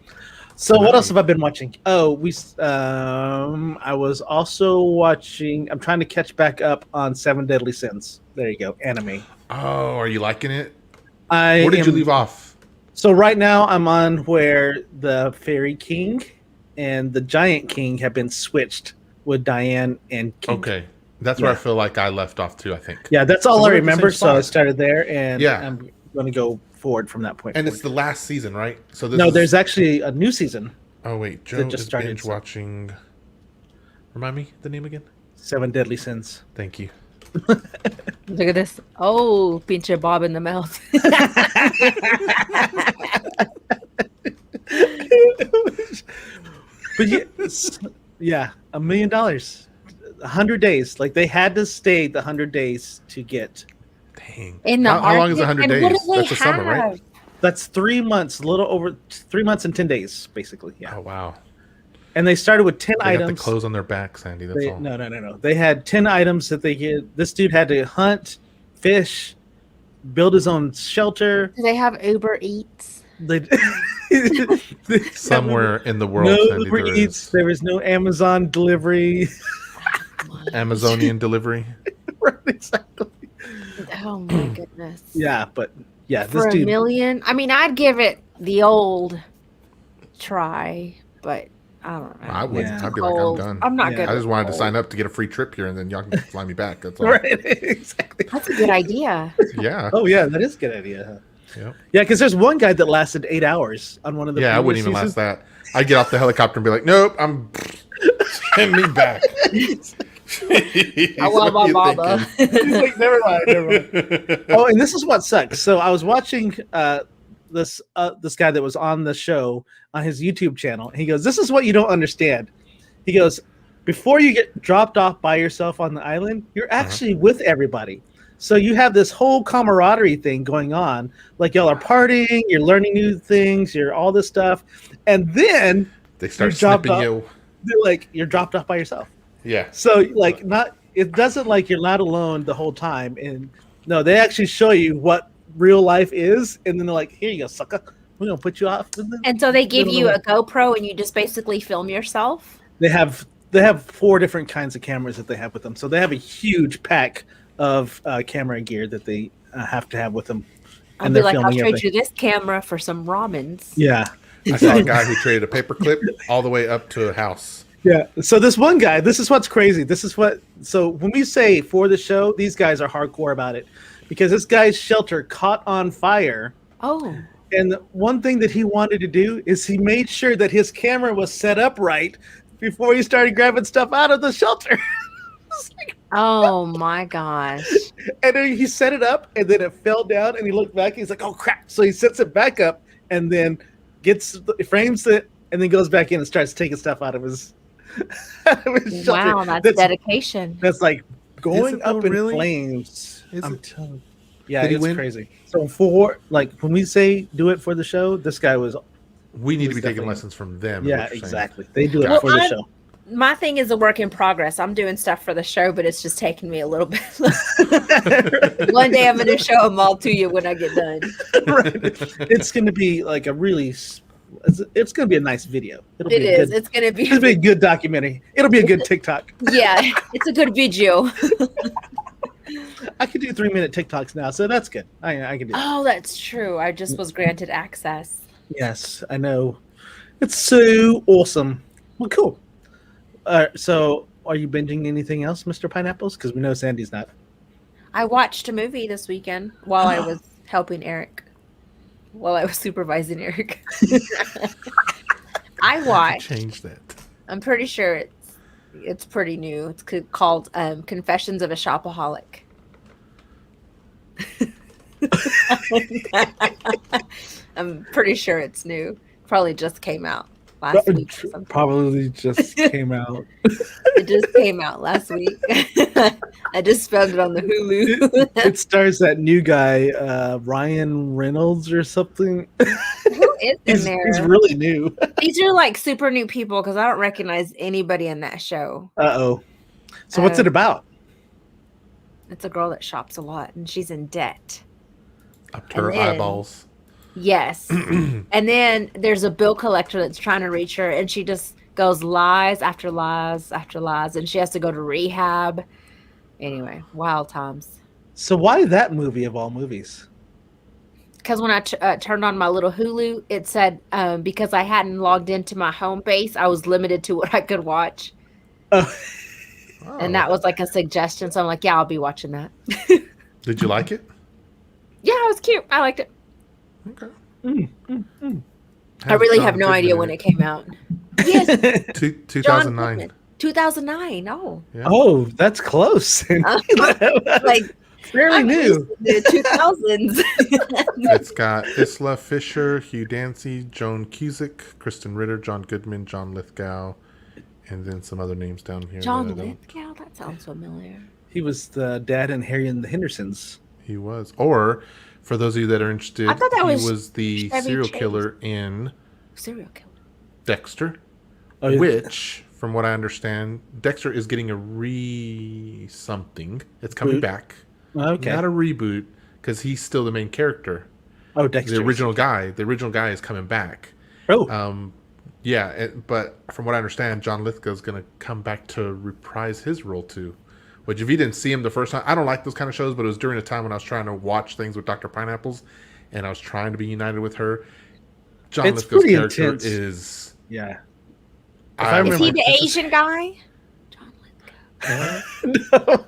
So what else have I been watching? Oh, I was also watching. I'm trying to catch back up on Seven Deadly Sins. There you go, anime. Oh, are you liking it? Where Where did you leave off? So right now I'm on where the Fairy King and the Giant King have been switched with Diane and King. Okay, that's where I feel like I left off too. I think. Yeah, that's all So I we're at the remember. same So I spot. started there, and Yeah. I'm going to go forward from that point. And forward. it's the last season, right? So this No, is... there's actually a new season. Oh wait, Joe that just is started, binge so- watching. Remind me the name again. Seven Deadly Sins. Thank you. Look at this. Oh, pinche Bob in the mouth. But yeah, $1 million, 100 days. Like they had to stay the 100 days to get. Dang. In the How long is Arctic? 100 And what days? do they That's the summer, right? have? That's 3 months, a little over 3 months and 10 days, basically. Yeah, Oh wow. and they started with 10 They got the items. clothes on their back, Sandy. That's all. No. They had 10 items that they get. This dude had to hunt, fish, build his own shelter. Do they have Uber Eats? They, Somewhere in the world, no Sandy, Uber there Eats. is There was no Amazon delivery. Amazonian delivery. Right, exactly. Oh my goodness. Yeah, but yeah, For this $1 dude. million? I mean, I'd give it the old try, but I don't know. I wouldn't. Yeah. I'd be like, I'm Cold. done. I'm not Yeah. good. I just with wanted to cold. sign up to get a free trip here, and then y'all can fly me back. That's all. Right, exactly. That's a good idea. Yeah. Oh yeah, that is a good idea. Huh? Yep. Yeah, because there's one guy that lasted 8 hours on one of the. Yeah, I wouldn't even previous last that. I'd get off the helicopter and be like, nope, I'm send me back. I want my mama. seasons. He's like, never mind. Oh, and this is what sucks. So I was watching this guy that was on the show on his YouTube channel. He goes, "This is what you don't understand." He goes, "Before you get dropped off by yourself on the island, you're actually with everybody. So you have this whole camaraderie thing going on. Like y'all are partying, you're learning new things, you're all this stuff, and then They start You dropped snipping off. you. they're like you're dropped off by yourself. Yeah. So like not it doesn't like you're not alone the whole time. And no, they actually show you what real life is, and then they're like, here you go, sucker. We're gonna put you off. And so they give you a GoPro and you just basically film yourself? They have 4 different kinds of cameras that they have with them. So they have a huge pack of camera gear that they have to have with them. I'll be like, I'll trade you this camera for some ramens. Yeah. I saw a guy who traded a paper clip all the way up to a house. Yeah. So this one guy, this is what's crazy. So when we say for the show, these guys are hardcore about it because this guy's shelter caught on fire. Oh. And the one thing that he wanted to do is he made sure that his camera was set up right before he started grabbing stuff out of the shelter. Oh my gosh. And then he set it up and then it fell down and he looked back and he's like, oh crap. So he sets it back up and then frames it and then goes back in and starts taking stuff out of his, shelter. Wow, that's dedication. That's like Is going it though, up in really? flames. Is I'm it? telling you. Yeah, Did he it's win? crazy. So for like when we say do it for the show, this guy was We need to Most be taking definitely. lessons from them. is yeah, what you're saying. exactly. They do it Well, for the show. My thing is a work in progress. I'm doing stuff for the show, but it's just taking me a little bit. One day I'm going to show them all to you when I get done. Right. It's going to be like it's going to be a nice video. It'll It be a is. good, It's going to it'll be be. a good documentary. It'll be a good TikTok. Yeah, it's a good video. I can do 3-minute TikToks now, so that's good. I can do that. Oh, that's true. I just was granted access. Yes, I know. It's so awesome. Well, cool. So, are you binging anything else, Mr. Pineapples? Because we know Sandy's not. I watched a movie this weekend while I was helping Eric, while I was supervising Eric. I watched. Change that. I'm pretty sure it's pretty new. It's called Confessions of a Shopaholic. I'm pretty sure it's new. Probably just came out last week or something. Probably just came out. It just came out last week. I just found it on the Hulu. It stars that new guy, Ryan Reynolds or something. Who is in there? He's really new. These are like super new people because I don't recognize anybody in that show. Uh-oh. So what's it about? It's a girl that shops a lot and she's in debt. Up to her eyeballs. Yes. And then there's a bill collector that's trying to reach her and she just goes lies after lies after lies and she has to go to rehab. Anyway, wild times. So why that movie of all movies? Because when I turned on my little Hulu, it said because I hadn't logged into my home base, I was limited to what I could watch. Oh. And that was like a suggestion. So I'm like, yeah, I'll be watching that. Did you like it? Yeah, it was cute. I liked it. Okay. I really have no idea when it came out. Yes. 2009. 2009. Oh. Yeah. Oh, that's close. Like fairly new. The 2000s. It's got Isla Fisher, Hugh Dancy, Joan Cusack, Kristen Ritter, John Goodman, John Lithgow, and then some other names down here. John Lithgow? That sounds familiar. He was the dad in Harry and the Hendersons. He was. Or, for those of you that are interested, I thought that he was was the Chevy serial Chase. killer in Serial killer. Dexter, Oh, yeah. which, from what I understand, Dexter is getting a something. It's coming Boot? back. Okay. Not a reboot, because he's still the main character. Oh, Dexter. The original guy. The original guy is coming back. Oh. Yeah, but from what I understand, John Lithgow is going to come back to reprise his role too. Which, if you didn't see him the first time, I don't like those kind of shows, but it was during a time when I was trying to watch things with Dr. Pineapples, and I was trying to be united with her. John It's Lithgow's pretty character intense. is... Yeah. Is he the Asian guy? John Lithgow.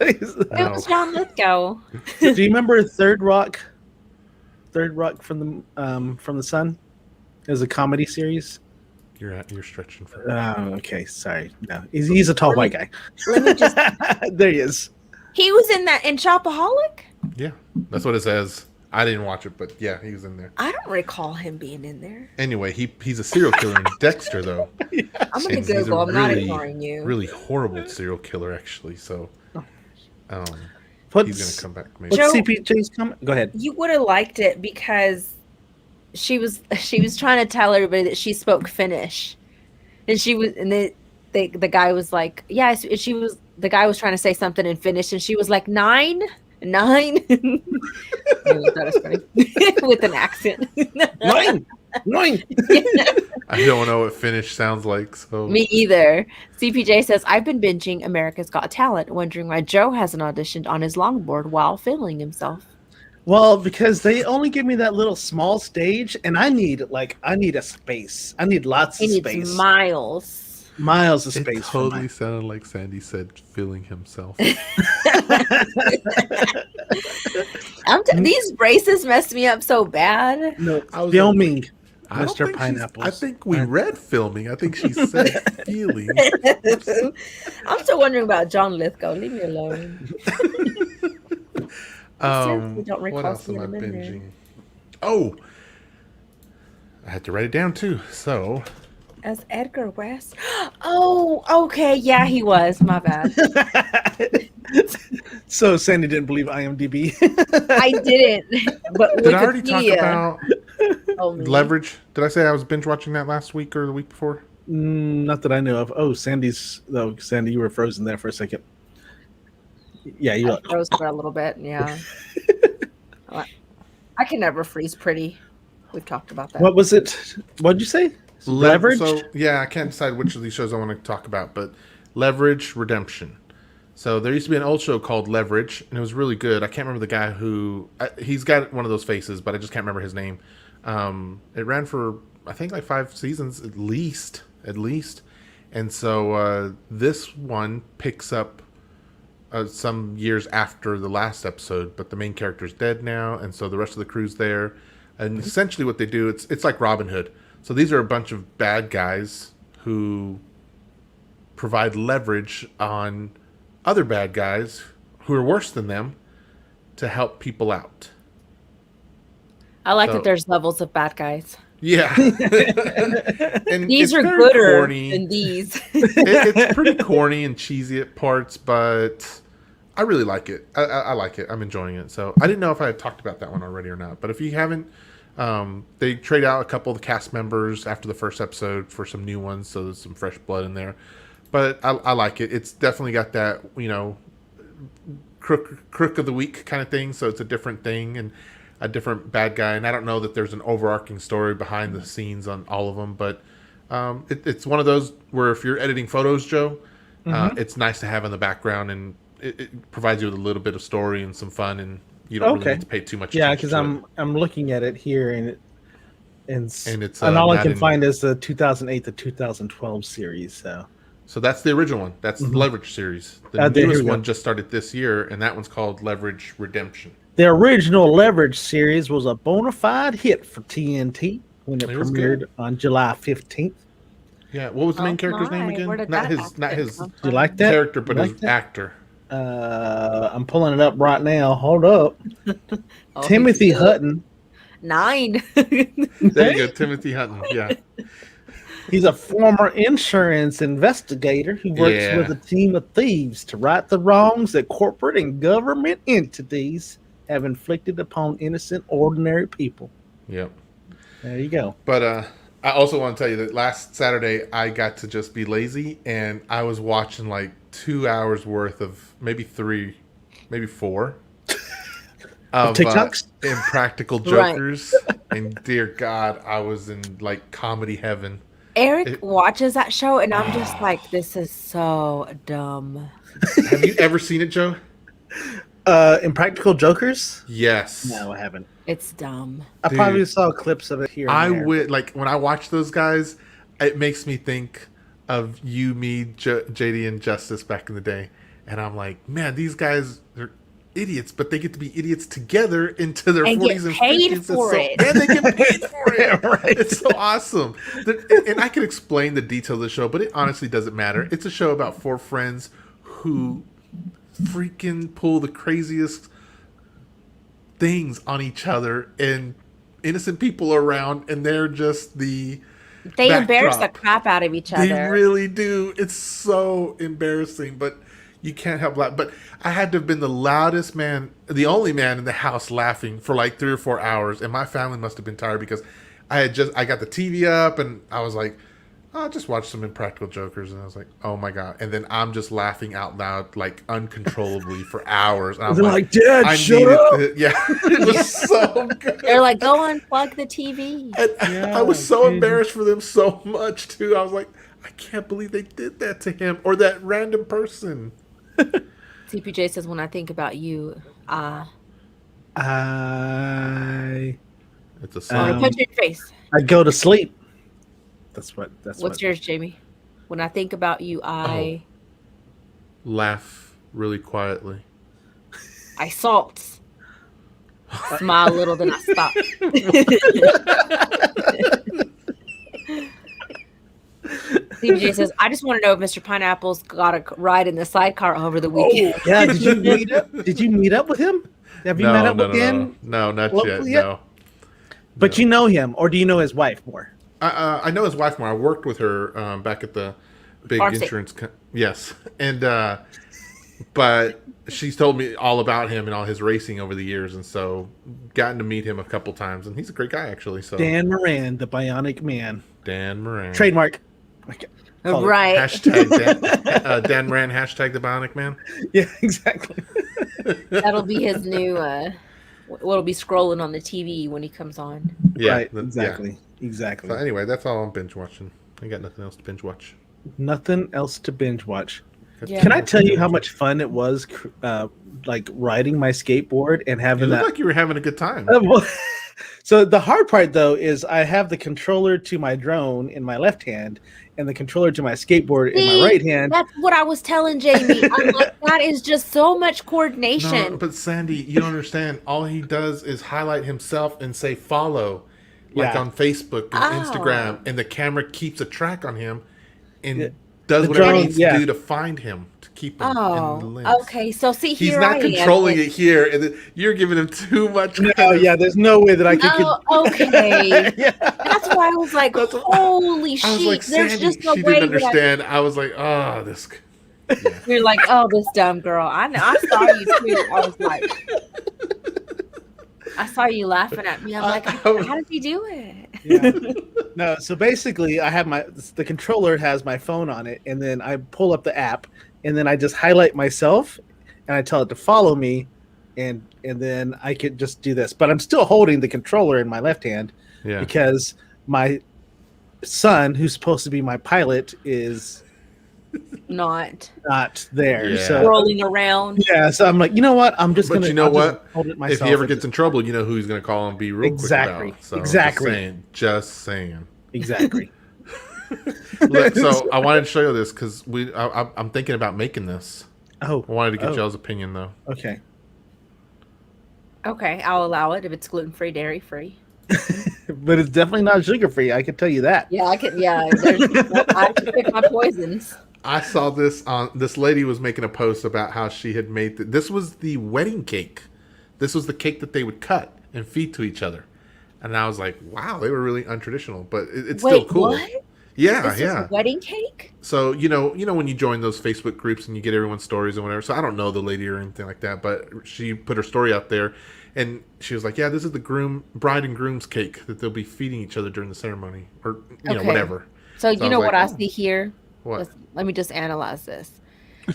It was John Lithgow. Do you remember Third Rock? Third Rock from the Sun? It was a comedy series. You're stretching for... Oh, okay. Sorry. No, he's a tall white guy. Let me just. There he is. He was in Shopaholic? Yeah, that's what it says. I didn't watch it, but yeah, he was in there. I don't recall him being in there. Anyway, he's a serial killer in Dexter, though. I'm going And to he's Google. a I'm not ignoring you. Really horrible serial killer, actually. So, he's What's, going to come back. Maybe. what's Joe- CPJ's comment? Go ahead. You would have liked it because she was trying to tell everybody that she spoke Finnish, and the guy was like, yeah, the guy was trying to say something in Finnish, and she was like 9. I thought it was funny with an accent. 9. I don't know what Finnish sounds like. So Me either. CPJ says, I've been binging America's Got Talent, wondering why Joe hasn't auditioned on his longboard while filming himself. Well, because they only give me that little small stage, and I need a space. I need lots He of needs space. Miles of it space. for totally mine. sounded like Sandy said, feeling himself. These braces messed me up so bad. No, I was filming. I don't Mr. think Pineapples. I think we read filming. I think she said feeling. I'm still wondering about John Lithgow. Leave me alone. Seriously, don't recall What else am seeing I him in there. binging? Oh, I had to write it down too. So As Edgar West? Oh, okay. Yeah, he was. My bad. So Sandy didn't believe IMDb. I didn't. But did I already talk Wikipedia- about Oh, me. Leverage? Did I say I was binge watching that last week or the week before? Not that I know of. Oh, Sandy, you were frozen there for a second. Yeah, you I are. froze for a little bit. Yeah. I can never freeze pretty. We've talked about that. What was it? What did you say? Leverage? So yeah, I can't decide which of these shows I want to talk about, but Leverage Redemption. So there used to be an old show called Leverage, and it was really good. I can't remember the guy who he's got one of those faces, but I just can't remember his name. It ran for I think like 5 seasons at least, and so this one picks up some years after the last episode, but the main character's dead now, and so the rest of the crew's there. And essentially, what they do it's like Robin Hood. So these are a bunch of bad guys who provide leverage on other bad guys who are worse than them to help people out. I like So- that there's levels of bad guys. Yeah. And These it's are very gooder corny. than these. It's pretty corny and cheesy at parts, but I really like it. I like it. I'm enjoying it. So I didn't know if I had talked about that one already or not. But if you haven't, they trade out a couple of the cast members after the first episode for some new ones, so there's some fresh blood in there. But I like it. It's definitely got that, crook of the week kind of thing. So it's a different thing and a different bad guy. And I don't know that there's an overarching story behind the scenes on all of them, but it's one of those where if you're editing photos, Joe, it's nice to have in the background, and it provides you with a little bit of story and some fun, and you don't really need to pay too much attention because to I'm looking at it here, and it's all I not can in- find is the 2008 to 2012 series. So that's the original one. That's the Leverage series. The Here newest we go. one just started this year, and that one's called Leverage Redemption. The original Leverage series was a bona fide hit for TNT when it was premiered good. on July 15th. Yeah, what was the main character's name again? Where did Not that his, accent not his come Do you from? like that? character, but You his like that? actor. I'm pulling it up right now. Hold up. Oh, Timothy he's good. Hutton. 9. There you go, Timothy Hutton. Yeah, He's a former insurance investigator who works Yeah. with a team of thieves to right the wrongs that corporate and government entities have inflicted upon innocent, ordinary people. yep. There you go. But I also want to tell you that last Saturday I got to just be lazy, and I was watching like 2 hours worth of maybe 3, maybe 4 of TikToks? Impractical Right. Jokers, and dear God, I was in like comedy heaven. Eric watches that show, and I'm just like, this is so dumb. Have you ever seen it, Joe? Impractical Jokers? Yes. No, I haven't. It's dumb. I Dude. probably saw clips of it here. And I there. would like when I watch those guys. It makes me think of you, me, JD, and Justice back in the day, and I'm like, man, these guys are idiots, but they get to be idiots together into their And 40s get and paid 50s. for it. And they get paid for it. Right. It's so awesome. And I can explain the details of the show, but it honestly doesn't matter. It's a show about 4 friends who freaking pull the craziest things on each other, and innocent people are around, and they're just the They embarrass the backdrop. crap out of each They other. really do. It's so embarrassing, but you can't help laugh. But I had to have been the loudest man, the only man in the house laughing for like 3 or 4 hours, and my family must have been tired because I got the TV up, and I was like, I'll just watch some Impractical Jokers, and I was like, oh my God. And then I'm just laughing out loud, like uncontrollably for hours. And I'm They're like, Dad, I shut needed up. Yeah, it was so good. They're like, go unplug the TV. And I was so embarrassed for them so much too. I was like, I can't believe they did that to him or that random person. CPJ says, when I think about you, I It's a want song. to punch you in your face. I go to sleep. That's What's what. yours, Jamie? When I think about you, I Laugh really quietly. salt. Smile a little, then I stop. CJ says, I just want to know if Mr. Pineapple's got a ride in the sidecar over the weekend. Yeah, did you meet up? Did you meet up with him? Have you met up with him? No, not yet. locally yet? No. But you know him, or do you know his wife more? I know his wife more. I worked with her back at the big Farm State. insurance. Yes, and but she's told me all about him and all his racing over the years, and so gotten to meet him a couple times, and he's a great guy actually. So Dan Moran, the Bionic Man. Dan Moran. Trademark. Call it. Right. Hashtag Dan Moran. Hashtag the Bionic Man. Yeah, exactly. That'll be his new, what'll be scrolling on the TV when he comes on. Yeah, right, yeah. exactly. Exactly. So anyway, that's all I'm binge watching. I got nothing else to binge watch. Nothing else to binge watch. Yeah. Can I tell you how much fun it was, like riding my skateboard and It having looked that? like you were having a good time. So the hard part though is I have the controller to my drone in my left hand and the controller to my skateboard in my right hand. That's what I was telling Jamie. I'm like, that is just so much coordination. No, but Sandy, you don't understand. All he does is highlight himself and say follow, like Yeah. on Facebook and Oh. Instagram, and the camera keeps a track on him. And does The whatever drone, it needs yeah. to do to find him, to keep him in the Oh, lens. okay. So see, He's here not I controlling am. it here, and then you're giving him too much No, credit. yeah, there's no way that I could. Oh, okay. Yeah. That's why I was like, That's what- holy I was like, shit. There's Sandy, just no she way didn't that understand. I was like, oh, this. Yeah. you're like, oh, this dumb girl. I saw you too. I was like, I saw you laughing at me. I'm like, how did he do it? Yeah. No, so basically I have the controller has my phone on it, and then I pull up the app, and then I just highlight myself and I tell it to follow me, and then I could just do this. But I'm still holding the controller in my left hand Yeah. because my son, who's supposed to be my pilot, is Not not there. Yeah. So rolling around. yeah, so I'm like, you know what? I'm just But gonna you know I'll just what? hold it If myself he ever and gets just- in trouble, you know who he's going to call and be real Exactly. quick about. So Exactly. Just saying. Exactly. Look, so I wanted to show you this because I'm thinking about making this. Oh, I wanted to get Oh. y'all's opinion though. okay. Okay, I'll allow it if it's gluten free, dairy free. But it's definitely not sugar free. I can tell you that. Yeah, I can. Yeah, I can pick my poisons. I saw this on this lady was making a post about how she had made this was the wedding cake. This was the cake that they would cut and feed to each other. And I was like, wow, they were really untraditional, but it's still cool. What? Yeah, This is yeah. a wedding cake? So you know when you join those Facebook groups and you get everyone's stories and whatever. So I don't know the lady or anything like that, but she put her story out there, and she was like, "Yeah, this is the bride and groom's cake that they'll be feeding each other during the ceremony, or you know Okay. whatever." So I you was know like, what I oh. see here? What? Let me just analyze this.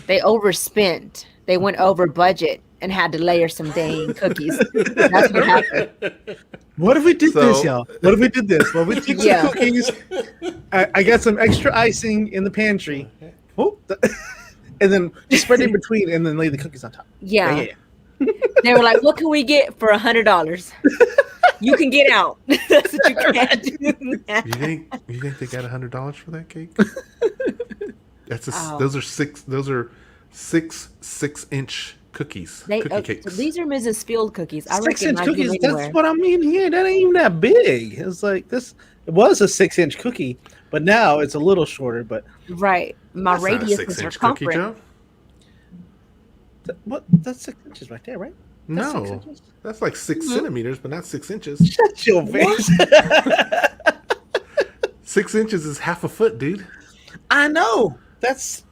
They overspent. They went over budget and had to layer some dang cookies. That's what happened. What if we did So- this, y'all? What if we did this? Well, we took some Yeah. cookies. I got some extra icing in the pantry. Oh, and then just spread it in between, and then lay the cookies on top. Yeah. They were like, "What can we get for $100? You can get out." That's what you can't do. You think they got $100 for that cake? That's Oh. those are six 6-inch cookies, cookie cakes. So these are Mrs. Field cookies. I 6-inch recognize cookies. them That's anywhere. what I mean here. That ain't even that big. It's like this. It was a 6-inch cookie, but now it's a little shorter. But Right. My That's not a radius is 6-inch cookie, circumference. Joe. what? That's 6 inches right there, right? That's 6 No, inches. that's like 6 Mm-hmm. centimeters, but not 6 inches. Shut your face. 6 inches is half a foot, dude. I know. That's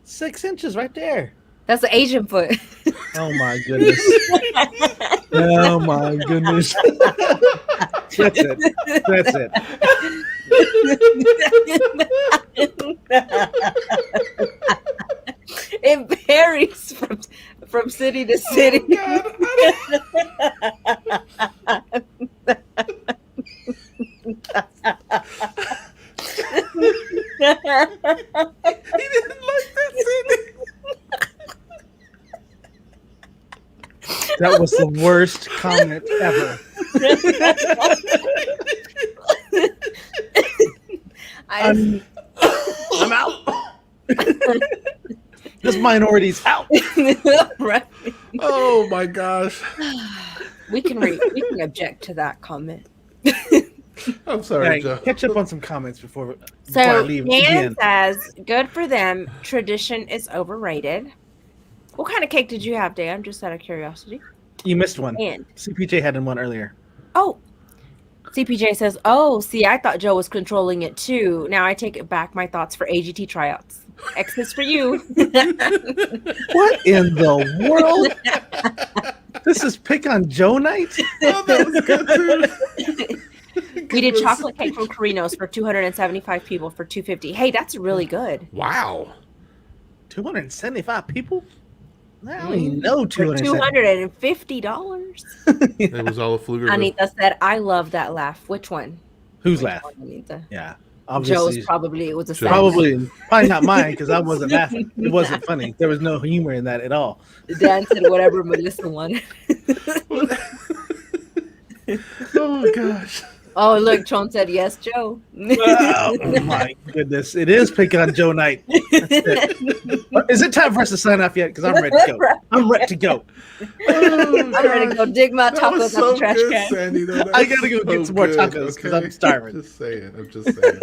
6 inches right there. That's an Asian foot. Oh my goodness. Oh my goodness. That's it. That's it. It varies from city to city. He didn't like that, Sandy. That was the worst comment ever. I'm out. This minority's out. Right. Oh my gosh. We can object to that comment. I'm sorry, Hey, Joe. catch up on some comments before I So leave Dan again. says, "Good for them. Tradition is overrated." What kind of cake did you have, Dan? Just out of curiosity. You missed one. And CPJ had one earlier. oh, CPJ says, "Oh, see, I thought Joe was controlling it too. Now I take it back. My thoughts for AGT tryouts. X is for you." What in the world? This is pick on Joe night? Oh, that was good too. We did chocolate cake from Carino's for 275 people for $250. Hey, that's really good. Wow. 275 people? I don't even know For 275. $250. It was all a fluke. Anita said, "I love that laugh." Which one? Who's Which laugh? one, Anita? Yeah. Joe's Obviously. probably, it was a Joe's. sadness. Probably not mine because I wasn't laughing. It wasn't funny. There was no humor in that at all. Dan said whatever Melissa wanted. Oh gosh. Oh, look, Tron said yes, Joe. Oh my goodness. It is pick on Joe night. That's it. Is it time for us to sign off yet? Because I'm ready to go. I'm ready to go. I'm ready to go dig my That was tacos out so the trash good, can. Sandy, though. That I was gotta go so get some more good, tacos 'cause I'm starving. I'm just saying.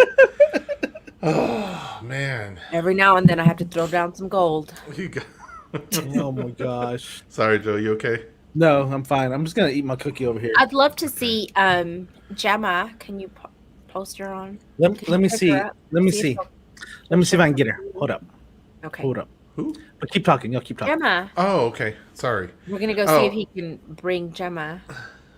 Oh man. every now and then I have to throw down some gold. You got... Oh my gosh. Sorry, Joe. You okay? No, I'm fine. I'm just gonna eat my cookie over here. I'd love to see Gemma. Can you post her on? Let me Can you see. pick her up? Let me See if see. she'll- Let me see if I can get her. Hold up. Okay. Hold up. Who? But keep talking. Y'all keep talking. Gemma. Oh, okay. Sorry. We're gonna go see if he can bring Gemma.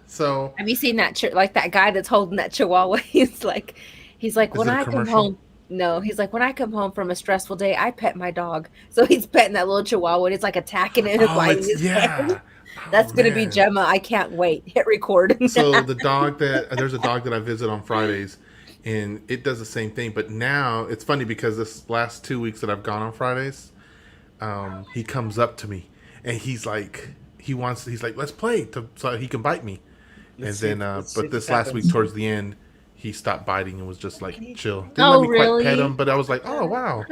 So Have you seen that like that guy that's holding that chihuahua? He's like Is when it a I come commercial? home. No, he's like when I come home from a stressful day, I pet my dog. So he's petting that little chihuahua and it's like attacking it and biting his head. That's gonna be man. Gemma. I can't wait. Hit record. So there's a dog that I visit on Fridays, and it does the same thing. But now it's funny because this last 2 weeks that I've gone on Fridays, he comes up to me and he's like, let's play so he can bite me. Let's And see- then, let's see but if this it last happens. week towards the end, he stopped biting and was just like chill. Didn't Oh, let me really? quite pet him, but I was like, oh wow.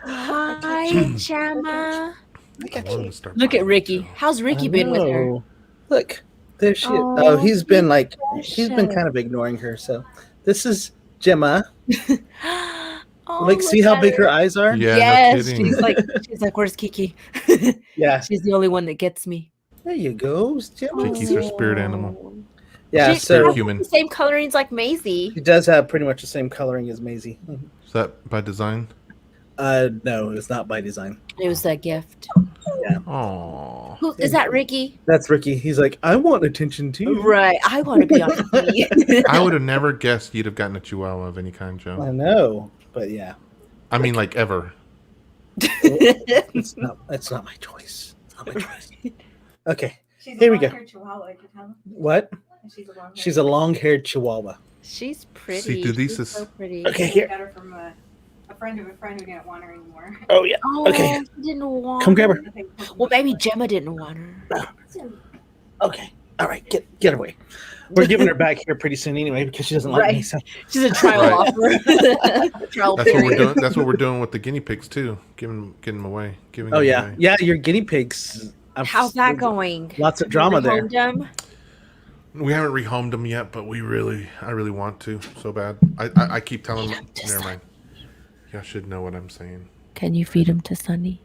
Hi, Gemma. I wanted to start Look at biting Ricky. too. How's Ricky been with her? know. Look, there she is. Oh, Oh, he's been he's he's been precious. kind of ignoring her. So this is Gemma. Oh, Like, see look how at big her eyes are? Yeah, Yes, no kidding. she's like, where's Kiki? Yeah. She's the only one that gets me. There you go, Gemma. Kiki's her spirit animal. Yeah, She so has human. the same colorings like Maisie. he does have pretty much the same coloring as Maisie. Is that by design? No, it's not by design. It was a gift. Oh, Who is that? Ricky? That's Ricky. He's like, I want attention too. Right. I want to be on TV. I would have never guessed you'd have gotten a Chihuahua of any kind, Joe. I know, but yeah, I mean, like ever. it's not my choice. It's not my choice. Okay, here we go. What? She's a long-haired Chihuahua. She's pretty. See, through these She's is- so pretty. Okay, here. Got her from a friend of a friend who didn't want her anymore. Oh yeah. Oh, Okay. she didn't want Come grab her. Well, maybe Gemma didn't want her. Okay. All right. Get away. We're giving her back here pretty soon anyway because she doesn't like me. Right. So. She's a trial Right. offer. Trial That's what we're period. doing. That's what we're doing with the guinea pigs too. Getting them away. Giving Oh them yeah, away. yeah. Your guinea pigs. How's that going? Lots of drama You there. rehomed them? We haven't rehomed them yet, but I really want to so bad. I keep telling them. Never mind. Y'all should know what I'm saying. Can you feed them to Sunny?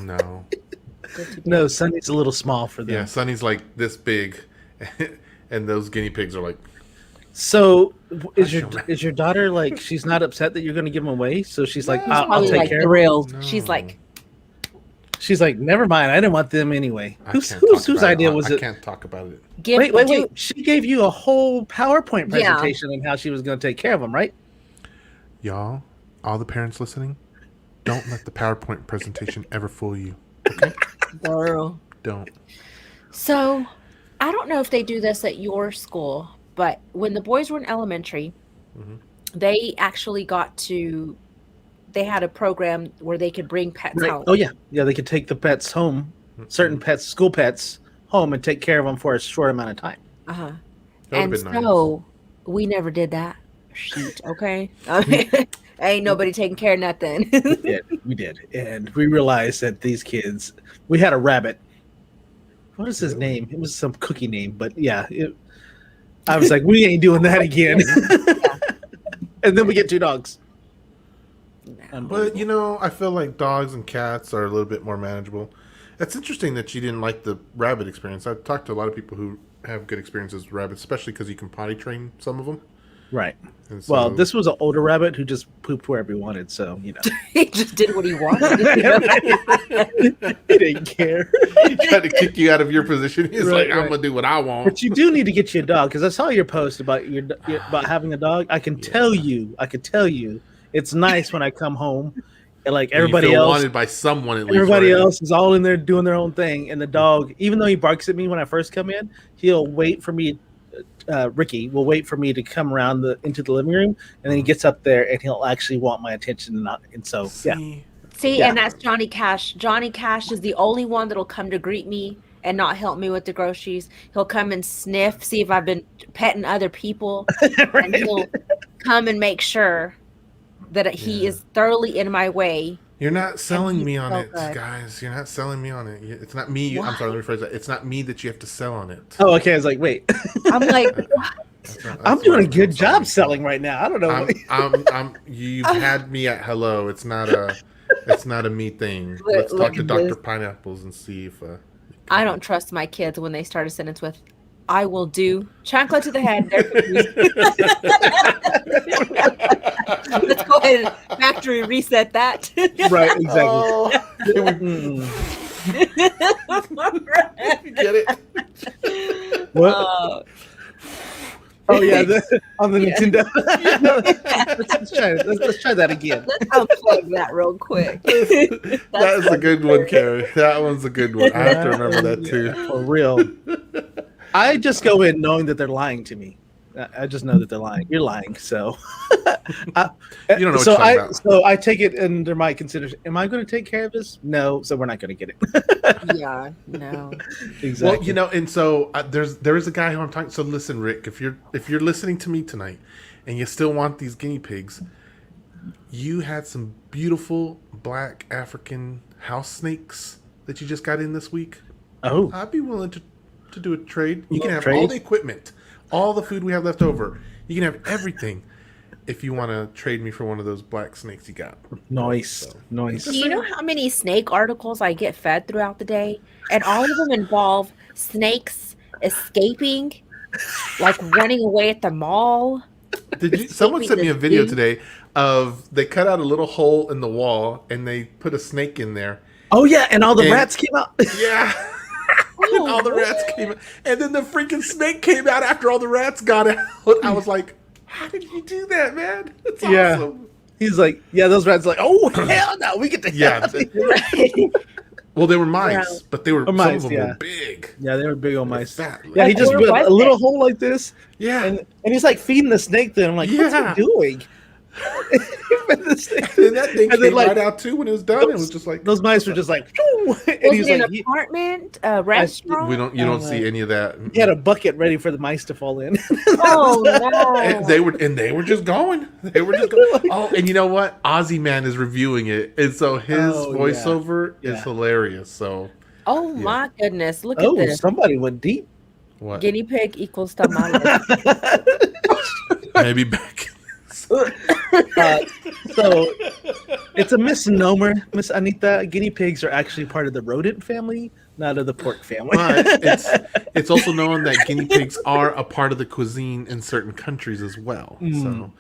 No. No, Sunny's a little small for them. Yeah, Sunny's like this big, and those guinea pigs are like. So is Hush, is your daughter like she's not upset that you're going to give them away? So she's like, I'll Probably take like care. of them. thrilled. No. She's like, She's like, never mind. I didn't want them anyway. I Whose can't talk about idea it. was I it? can't talk about it. give. Wait. She gave you a whole PowerPoint Yeah. presentation on how she was going to take care of them, right? Y'all, all the parents listening, don't let the PowerPoint presentation ever fool you. Okay? Girl. Don't. So, I don't know if they do this at your school, but when the boys were in elementary, Mhm. they actually they had a program where they could bring pets Right. home. Oh yeah, yeah. They could take the pets home, certain pets, school pets, home, and take care of them for a short amount of time. Uh-huh. That And would've been so we never did that. Shoot, okay? Ain't nobody taking care of nothing. We did, and we realized that these kids. We had a rabbit. What is his name? It was some cookie name, but yeah, I was like, we ain't doing that again. And then we get 2 dogs. But I feel like dogs and cats are a little bit more manageable. It's interesting that you didn't like the rabbit experience. I've talked to a lot of people who have good experiences with rabbits, especially because you can potty train some of them. Right. And so, Well, this was an older rabbit who just pooped wherever he wanted, so He just did what he wanted. he didn't care. he tried to kick you out of your position. He's Right, like, I'm right. gonna do what I want. But you do need to get you a dog because I saw your post about about having a dog. I can tell you, it's nice when I come home and like And you everybody feel else. wanted by someone at least. Everybody right? else is all in there doing their own thing, and the dog, even though he barks at me when I first come in, he'll wait for me. Ricky will wait for me to come around into the living room, and then he gets up there and he'll actually want my attention. And so, yeah, See, Yeah. and that's Johnny Cash. Johnny Cash is the only one that'll come to greet me and not help me with the groceries. He'll come and sniff, see if I've been petting other people, and he'll come and make sure that he Yeah. is thoroughly in my way. You're not selling he's me on so it, good. guys. You're not selling me on it. It's not me. I'm sorry, let me rephrase that. It's not me that you have to sell on it. Oh, okay. I was like, wait. I'm like, I'm doing a good job selling right now. I don't know. You've had me at hello. It's not a me thing. Let's Look talk to at Dr. this. Pineapples and see if. I don't trust my kids when they start a sentence with, "I will do." Chancla to the head. They're confused. Let's go ahead and factory reset that. Right, exactly. Oh, can we get it? What? Oh yeah, on the Nintendo. Let's try that again. Let's unplug that real quick. That is a good one, Carrie. That one's a good one. I have to remember that too. For real. I just go in knowing that they're lying to me. I just know that they're lying. You're lying, so You don't know what you're talking about. So I take it under my consideration. Am I going to take care of this? No, so we're not going to get it. Yeah, no. Exactly. Well, and so there is a guy who I'm talking. So listen, Rick, if you're listening to me tonight, and you still want these guinea pigs, you had some beautiful black African house snakes that you just got in this week. Oh, I'd be willing to do a trade. You can have Trade? all the equipment, all the food we have left over. You can have everything if you want to trade me for one of those black snakes you got. nice. Do you know how many snake articles I get fed throughout the day? And all of them involve snakes escaping, like running away at the mall. Did you? Someone sent me a video today of they cut out a little hole in the wall and they put a snake in there. Oh yeah, and all the rats came out. Yeah. And all the rats came out. And then the freaking snake came out after all the rats got out. I was like, how did you do that, man? That's Yeah. awesome. He's like, yeah, those rats are like, oh hell no, we get to Yeah. Well, they were mice, Yeah. but they were some Mice, of them yeah. were big. Yeah, they were big old mice. Fat. Yeah, he just Where built was a little it? hole like this, Yeah. and he's like feeding the snake. Then I'm like, what's Yeah. he doing? And the snake- And that thing and then, came right out too when it was done. It was just like those mice were just like, and Was he was it an like, apartment, a restaurant? you don't see any of that. he had a bucket ready for the mice to fall in. Oh And no! they were just going. They were just going. Oh, and you know what? Ozzy Man is reviewing it, and so his Oh, yeah. voiceover is Yeah. hilarious. So Oh my goodness! Look at Oh, this. somebody went deep. what? Guinea pig equals tamale. Maybe back. So it's a misnomer, Miss Anita. Guinea pigs are actually part of the rodent family, not of the pork family. But it's also known that guinea pigs are a part of the cuisine in certain countries as well. So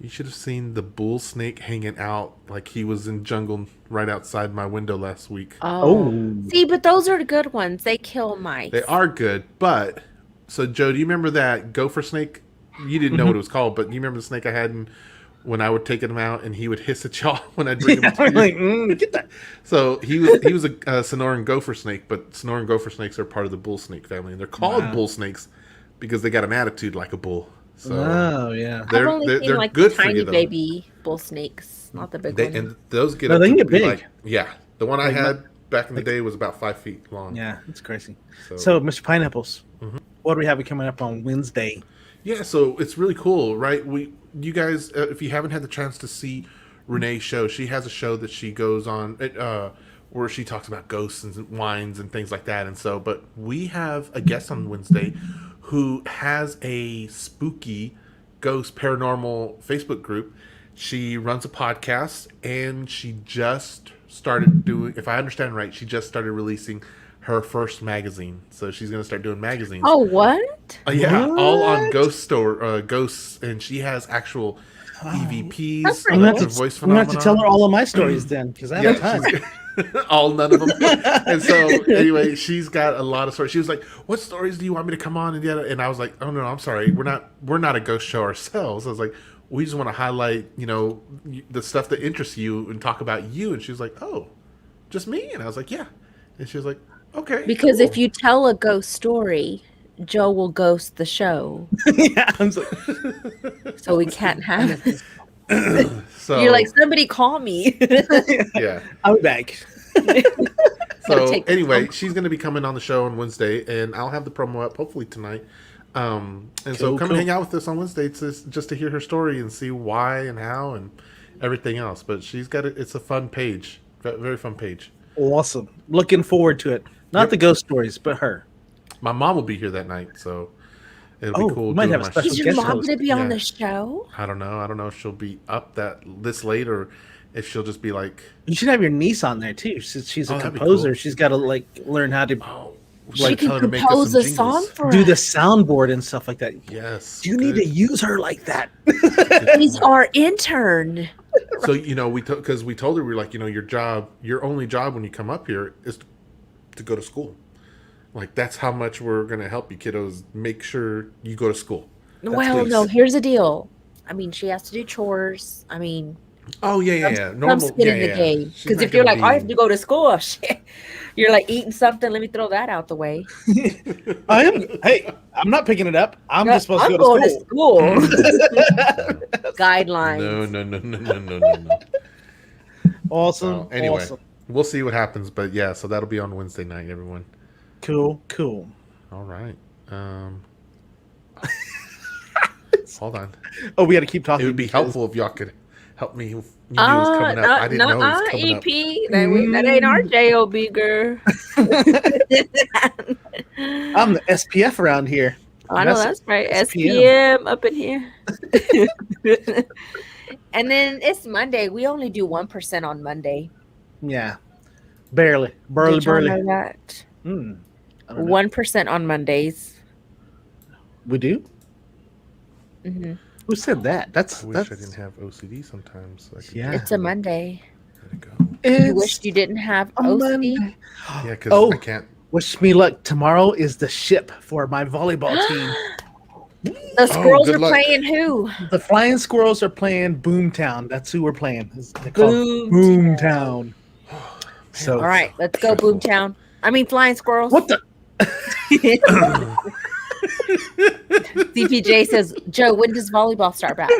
you should have seen the bull snake hanging out like he was in jungle right outside my window last week. Oh, see, but those are the good ones. They kill mice. They are good, but so Joe, do you remember that gopher snake? You didn't know what it was called, but do you remember the snake I had when I would take him out and he would hiss at y'all when I'd bring him to I'm you? like, get that. So he was a Sonoran gopher snake, but Sonoran gopher snakes are part of the bull snake family, and they're called bull snakes because they got an attitude like a bull. So Oh yeah. I've only seen like good the for tiny you, though. baby bull snakes, not the big They, ones. and those get No, up they to can get be big. like, yeah. The one I Like had back in the day was about 5 feet long. Yeah, it's crazy. So, So, Mr. Pineapples, what do we have coming up on Wednesday? yeah, so it's really cool, right? You guys, if you haven't had the chance to see Renee's show, she has a show that she goes on where she talks about ghosts and wines and things like that. And so, but we have a guest on Wednesday who has a spooky ghost paranormal Facebook group. She runs a podcast, and she just started doing, if I understand right, she just started releasing her first magazine. So she's going to start doing magazines. Oh, what? Yeah, What? all on ghosts, and she has actual EVPs, That's I'm pretty gonna, electric voice I'm gonna have to tell her phenomenon. all of my stories then, because I have time. All none of them. And so anyway, she's got a lot of stories. She was like, "What stories do you want me to come on?" And I was like, "Oh no, I'm sorry, we're not a ghost show ourselves." I was like, "We just want to highlight, the stuff that interests you and talk about you." And she was like, "Oh, just me?" And I was like, "Yeah." And she was like, "Okay." Because cool." if you tell a ghost story, Joe will ghost the show, Yeah, I'm so, so we can't have it. so You're like, somebody call me. yeah. I'll be back. So take the anyway, she's going to be coming on the show on Wednesday, and I'll have the promo up hopefully tonight. And so come cool. hang out with us on Wednesday just to hear her story and see why and how and everything else. But she's got it's a fun page, very fun page. Awesome. Looking forward to it. Not Yep. the ghost stories, but her. My mom will be here that night, so It'll be cool. We might doing have a my special Is your guest mom host. going to be on Yeah. the show? I don't know. I don't know if she'll be up this late or if she'll just be like, You should have your niece on there too, since she's a that'd be composer. cool. She's got to like learn how to oh, She like, can tell her to make us compose some a song jingles. for do the us. soundboard and stuff like that. Yes. You need to use her like that. He's our intern. So because we told her, we were like, your only job when you come up here is to go to school. Like, that's how much we're gonna help you, kiddos. Make sure you go to school. Well, please. no, here's the deal. I mean, she has to do chores. I mean, Oh yeah. some Normal. skin Yeah, in the yeah. game. She's Because not if you're gonna like, I have be- to go to school, shit, you're like eating something. Let me throw that out the way. I am. Hey, I'm not picking it up. I'm No, just supposed I'm to go going to to school. school. Guidelines. No. Awesome. So, anyway, Awesome. we'll see what happens. But yeah, so that'll be on Wednesday night, everyone. Cool. All right. Hold on. Oh, we got to keep talking. It would be because- helpful if y'all could help me. You knew it was coming up. I didn't know it was coming up. EP. That ain't our job, girl. I'm the SPF around here. I know that's right. SPM. SPM up in here. And then it's Monday. We only do 1% on Monday. Yeah. Barely. Did y'all know that? I don't know. 1% on Mondays. We do? hmm Who said that? I wish I didn't have OCD sometimes. So I could Yeah. It's a Monday. Let it go. You wished you didn't have a OCD? Monday. Yeah, because Oh. I can't. Wish me luck. Tomorrow is the ship for my volleyball team. The squirrels good are luck. playing who? The Flying Squirrels are playing Boomtown. That's who we're playing. They're called Boomtown. So, All right, let's go, Boomtown. I mean, Flying Squirrels. What the? CPJ says, Joe, when does volleyball start back?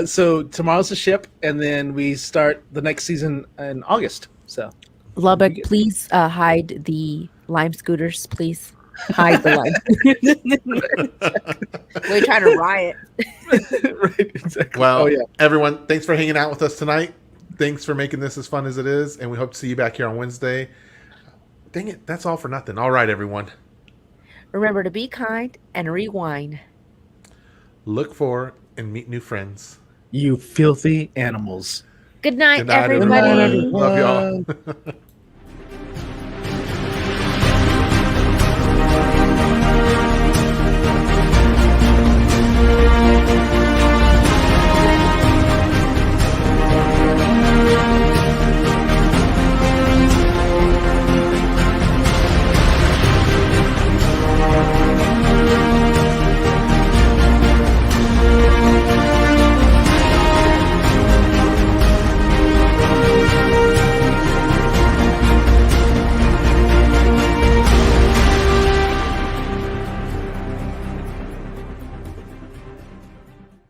So tomorrow's the ship, and then we start the next season in August. So Lubbock, please hide the lime scooters, please. Hide the lime. We're trying to riot. right, exactly. Well, Oh yeah. everyone, thanks for hanging out with us tonight. Thanks for making this as fun as it is, and we hope to see you back here on Wednesday. Dang it, that's all for nothing. All right, everyone. Remember to be kind and rewind. Look for and meet new friends. You filthy animals. Good night, Good night, everybody. everyone. Love y'all.